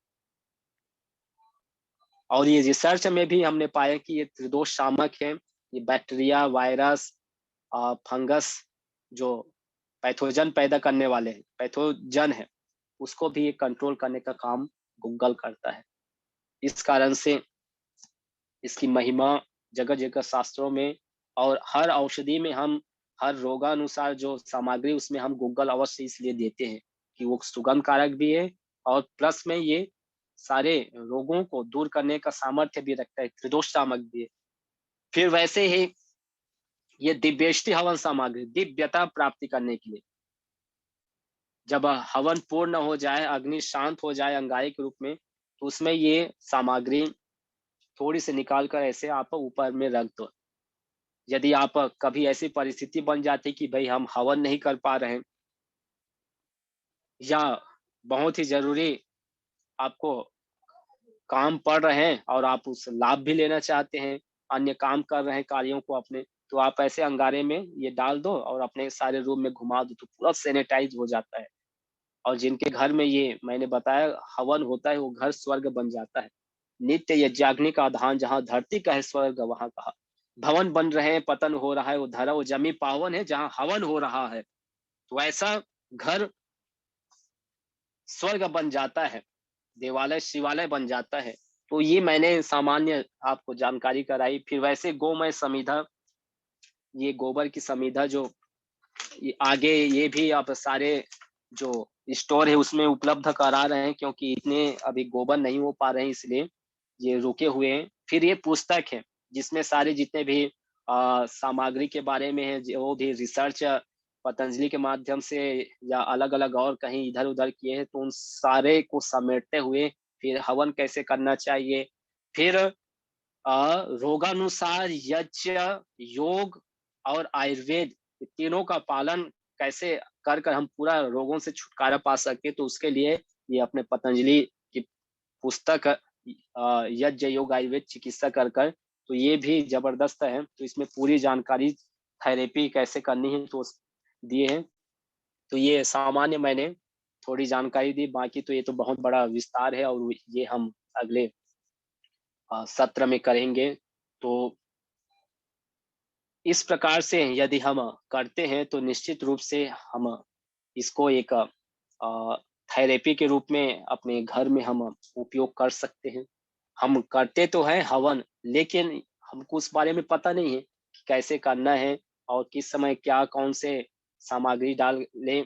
और ये रिसर्च में भी हमने पाया कि ये त्रिदोष शामक है। ये बैक्टीरिया, वायरस, फंगस जो पैथोजन पैदा करने वाले हैं, पैथोजन है, उसको भी ये कंट्रोल करने का काम गूगल करता है। इस कारण से इसकी महिमा जगह-जगह शास्त्रों में और हर औषधि में हम हर रोगानुसार जो सामग्री उसमें हम गूगल अवश्य इसलिए देते हैं कि वो सुगंध कारक भी है और प्लस में ये सारे रोगों को दूर करने का सामर्थ्य भी रखता है, त्रिदोष शामक भी है। फिर वैसे ही ये दिव्येष्टि हवन सामग्री दिव्यता प्राप्ति करने के लिए जब हवन पूर्ण हो जाए, अग्नि शांत हो जाए अंगारे के रूप में, तो उसमें ये सामग्री थोड़ी सी निकाल कर ऐसे आप ऊपर में रख दो। यदि आप कभी ऐसी परिस्थिति बन जाती कि भई हम हवन नहीं कर पा रहे हैं या बहुत ही ज़रूरी आपको काम पड़ रहे हैं और आप उस लाभ भी लेना चाहते हैं, अन्य काम कर रहे हैं कार्यों को अपने, तो आप ऐसे अंगारे में ये डाल दो और अपने सारे रूम में घुमा दो, तो पूरा सैनिटाइज़ हो जाता है। और जिनके घर में ये मैंने बताया हवन होता है, वो घर स्वर्ग बन जाता है। नित्य यज्ञाग्नि का आधान जहाँ धरती का है स्वर्ग वहाँ कहा। भवन बन रहे हैं, पतन हो रहा है, वो धरा वो जमी पावन है जहाँ हवन हो रहा है। तो ऐसा घर स्वर्ग बन जाता है, देवालय शिवालय बन जाता है। तो ये मैंने सामान्य आपको जानकारी कराई। फिर वैसे गोमय समिधा, ये गोबर की समिधा जो ये आगे ये भी आप सारे जो स्टोर है उसमें उपलब्ध करा रहे हैं क्योंकि इतने अभी गोबर नहीं हो पा रहे हैं इसलिए ये रुके हुए हैं। फिर ये पुस्तक है जिसमें सारे जितने भी सामग्री के बारे में है जो भी रिसर्च पतंजलि के माध्यम से या अलग-अलग और कहीं इधर-उधर किए हैं तो उन सारे को समेटते हुए फिर हवन कैसे करना चाहिए। फिर रोगानुसार यज्ञ, योग और आयुर्वेद ये तीनों का पालन कैसे कर कर हम पूरा रोगों से छुटकारा पा सके तो उसके लिए ये अपने पतंजलि की पुस्तक यज्ञ योग आयुर्वेद चिकित्सा कर कर तो ये भी जबरदस्त है। तो इसमें पूरी जानकारी थेरेपी कैसे करनी है तो दिए हैं। तो ये सामान्य मैंने थोड़ी जानकारी दी, बाकी तो ये तो बहुत बड़ा विस्तार है और ये हम अगले सत्र में करेंगे। तो इस प्रकार से यदि हम करते हैं तो निश्चित रूप से हम इसको एक थेरेपी के रूप में अपने घर में हम उपयोग कर सकते हैं। हम करते तो हैं हवन, लेकिन हमको उस बारे में पता नहीं है कि कैसे करना है और किस समय क्या कौन से सामग्री डाल लें।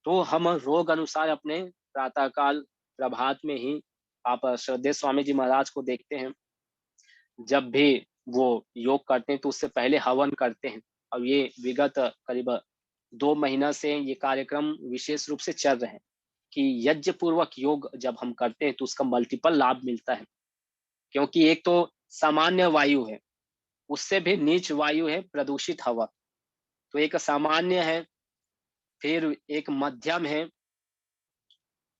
तो हम रोग अनुसार अपने प्रातः काल प्रभात में ही आप श्रद्धेय स्वामी जी महाराज को देखते हैं जब भी वो योग करते हैं तो उससे पहले हवन करते हैं और ये विगत करीब 2 महीना से ये कार्यक्रम विशेष रूप से चल रहे हैं कि यज्ञ पूर्वक योग जब हम करते हैं तो उसका मल्टीपल लाभ मिलता है। क्योंकि एक तो सामान्य वायु है, उससे भी नीच वायु है प्रदूषित हवा। तो एक सामान्य है, फिर एक मध्यम है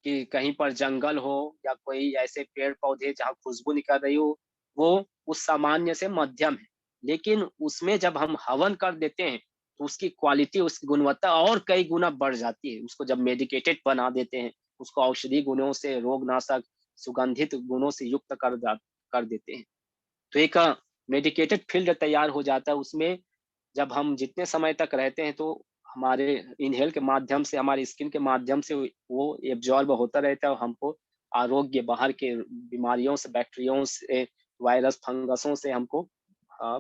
कि कहीं पर जंगल हो या कोई ऐसे पेड़-पौधे जहाँ खुशबू निकल रही हो, वो उस सामान्य से मध्यम है। लेकिन उसमें जब हम हवन कर देते हैं, तो उसकी क्वालिटी, उसकी गुणवत्ता और कई गुना बढ़ जाती है। उसको जब मेडिकेटेड बना देते हैं, उसको औषधि गुणों से, रोगनाशक, सुगंधित गुणों से युक्त कर देते हैं। तो एक मेडिकेटेड फ़ील्ड तैयार हो जाता है, उसमें जब हम जितने समय तक रहते हैं तो हमारे इनहेल के माध्यम से हमारी स्किन के माध्यम से वो एब्जॉर्ब होता रहता है और हमको आरोग्य बाहर के बीमारियों से बैक्टीरियाओं से वायरस फंगसों से हमको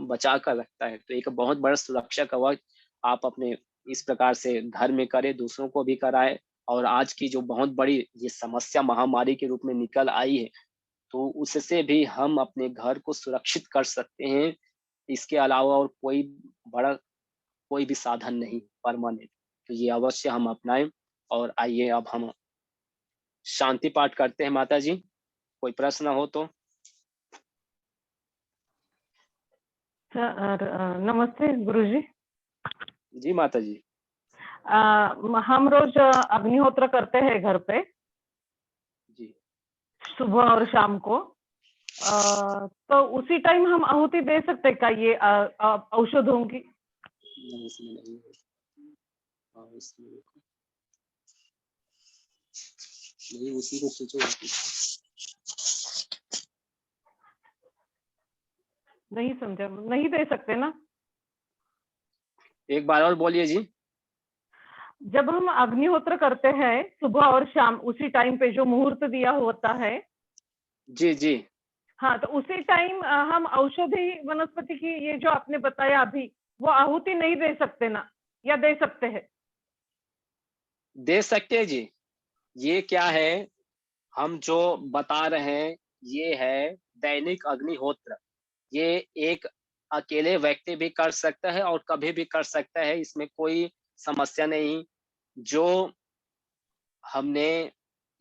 बचा कर रखता है। तो एक बहुत बड़ा सुरक्षा कवच आप अपने इस प्रकार से घर में करें, दूसरों को भी कराएँ और आज की जो बहुत बड़ी ये समस्या महामारी के रूप में निकल आई है, तो उससे भी हम अपने घर को सुरक्षित कर सकते हैं। इसके अलावा और कोई बड़ा कोई भी साधन नहीं परमानेंट। तो ये अवश्य हम अपनाएँ और आइए अब हम शांति पाठ करते हैं माता जी। कोई प्रश्न हो तो? नमस्ते गुरुजी। जी माता जी। हम रोज अग्निहोत्र करते हैं घर पे जी। सुबह और शाम को। तो उसी टाइम हम आहुति दे सकते हैं क्या ये औषधों की? नहीं, इसमें नहीं है। हाँ, इसमें देखो। नहीं, उसी को खींचो वापस। नहीं समझा, नहीं दे सकते ना? एक बार और बोलिए जी। जब हम अग्निहोत्र करते हैं सुबह और शाम उसी टाइम पे जो मुहूर्त दिया होता है, जी, जी। हाँ, तो उसी टाइम हम औषधि वनस्पति की ये जो आपने बताया अभी, वो आहुति नहीं दे सकते ना, या दे सकते हैं? दे सकते हैं जी। ये क्या है, हम जो बता रहे हैं, ये है दैनिक अग्निहोत्र। ये एक अकेले व्यक्ति भी कर सकता है और कभी भी कर सकता है, इसमें कोई समस्या नहीं। जो हमने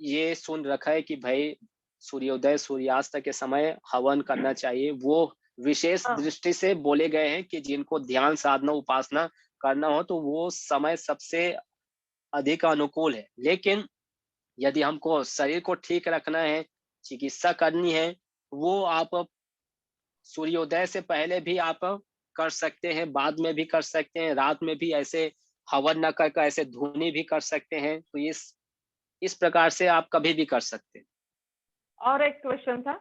ये सुन रखा है कि भाई सूर्योदय, सूर्यास्त के समय हवन करना चाहिए, वो विशेष हाँ। दृष्टि से बोले गए हैं कि जिनको ध्यान, साधना, उपासना करना हो, तो वो समय सबसे अधिक अनुकूल है। लेकिन यदि हमको शरीर को ठीक रखना है, चिकित्सा करनी है, वो आप सूर्योदय से पहले भी आप कर सकते हैं, बाद में भी कर सकते हैं, रात में भी ऐसे हवन न कर कर ऐसे धुनी भी कर सकते हैं। तो इस प्रकार से आप कभी भी कर सकते हैं। और एक क्वेश्चन था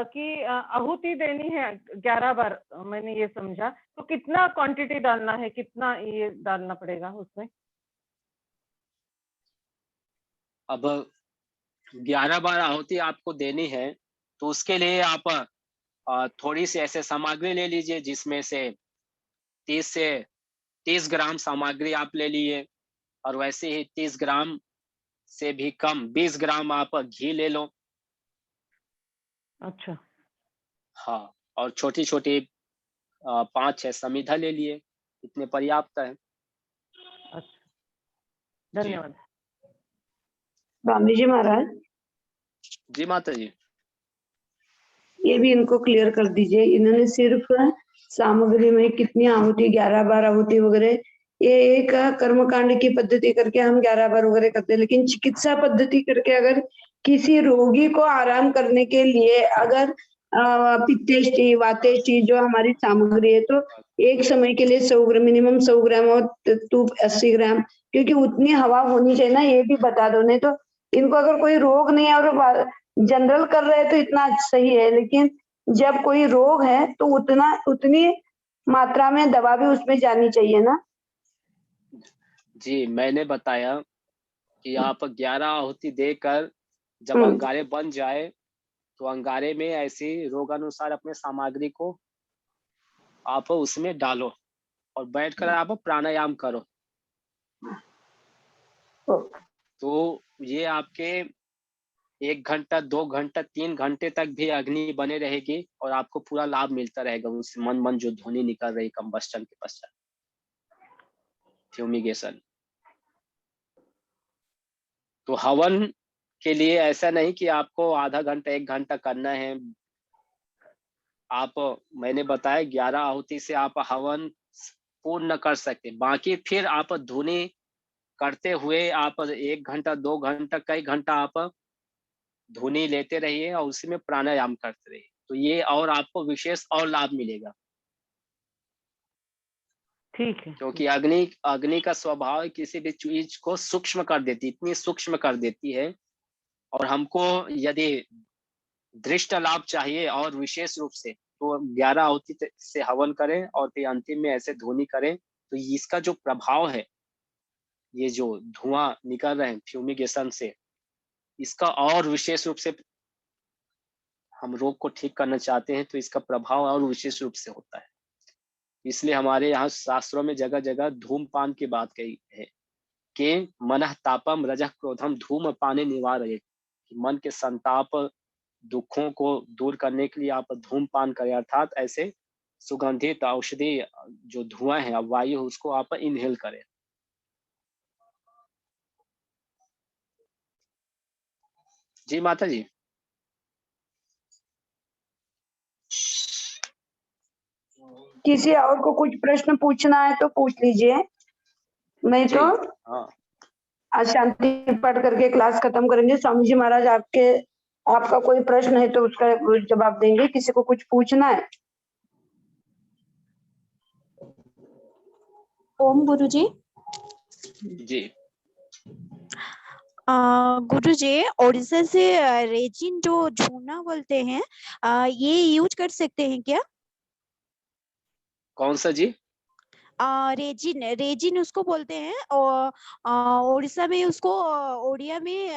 कि आहुति देनी है 11 बार, मैंने ये समझा, तो कितना क्वांटिटी डालना है, कितना ये डालना पड़ेगा उसमें? अब 11 बार आहुति आपको देनी है, तो उसके लिए आप थोड़ी-सी ऐसे सामग्री ले लीजिए जिसमें से 30 से 30 ग्राम सामग्री आप ले लिए, और वैसे ही 30 ग्राम से भी कम 20 ग्राम आप घी ले लो। अच्छा। हाँ, और छोटी-छोटी 5-6 समिधा ले लिए, इतने पर्याप्त है। अच्छा, जी। धन्यवाद। स्वामी जी महाराज, जी माता जी। ये भी इनको क्लियर कर दीजिए। इन्होंने सिर्फ सामग्री में कितनी आहुति, 11 बार आहुति वगैरह, ये एक कर्मकांड की पद्धति करके हम 11 बार वगैरह करते हैं, लेकिन चिकित्सा पद्धति करके अगर किसी रोगी को आराम करने के लिए अगर पित्तेष्टि, वातेष्टि जो हमारी सामग्री है, तो एक समय के लिए 100 ग्राम, मिनिमम 100 ग्राम, और तूप 80 ग्राम, क्योंकि उतनी हवा होनी चाहिए ना, ये भी बता दो। नहीं तो इनको अगर कोई रोग नहीं है और जनरल कर रहे हैं तो इतना सही है, लेकिन जब कोई रोग है तो उतनी मात्रा में दवा भी उसमें जानी चाहिए ना। जी, मैंने बताया कि आप 11 आहुति देकर जब हम्म। अंगारे बन जाए, तो अंगारे में ऐसी रोगानुसार अपने सामग्री को आप उसमें डालो और बैठकर आप प्राणायाम करो। तो ये आपके 1 घंटा, 2 घंटा, 3 घंटे तक भी अग्नि बने रहेगी और आपको पूरा लाभ मिलता रहेगा उस मन-मन जो ध्वनि निकल रही कंबस्टन के पश्चात, फ्यूमिगेशन। तो हवन के लिए ऐसा नहीं कि आपको आधा घंटा, 1 घंटा करना है। आप मैंने बताया 11 आहुति से आप हवन पूर्ण कर सकते हैं। बाकी फिर आप धुनी करते हुए आप 1 घंटा, 2 घंटा, कई घंटा आप धुनी लेते रहिए और उसी में प्राणायाम करते रहिए। तो ये और आपको विशेष और लाभ मिलेगा। ठीक है, क्योंकि ठीक। अग्नि अग्नि का स्वभाव किसी भी चीज़ को सूक्ष्म कर देती है, इतनी सूक्ष्म कर देती है, और हमको यदि दृष्ट लाभ चाहिए और विशेष रूप से, तो 11 आहुति से हवन करें और फिर अंतिम में ऐसे धुनी करें, तो इसका जो प्रभाव है, ये जो धुआँ निकल रहे हैं फ्यूमिगेशन से, इसका और विशेष रूप से हम रोग को ठीक करना चाहते हैं, तो इसका प्रभाव और विशेष रूप से होता है। इसलिए हमारे यहाँ शास्त्रों में जगह-जगह धूमपान की बात कही है कि मनः तापम रजः क्रोधम धूमपाने निवारयेत्, कि मन के संताप, दुखों को दूर करने के लिए आप धूमपान करें, अर्थात ऐसे सुगंधित औषधि जो धुआँ है, वायु उसको आप इन्हेल करें। जी माता जी। किसी और को कुछ प्रश्न पूछना है तो पूछ लीजिए, नहीं जी तो हाँ आज शांति पाठ करके क्लास खत्म करेंगे। स्वामी जी महाराज आपका कोई प्रश्न है तो उसका जवाब देंगे। किसी को कुछ पूछना है? ओम गुरुजी। जी गुरुजी, उड़ीसा से रेजिन जो झूना बोलते हैं, ये यूज कर सकते हैं क्या? कौन सा जी? रेजिन रेजिन उसको बोलते हैं, और उड़ीसा में उसको, उड़िया में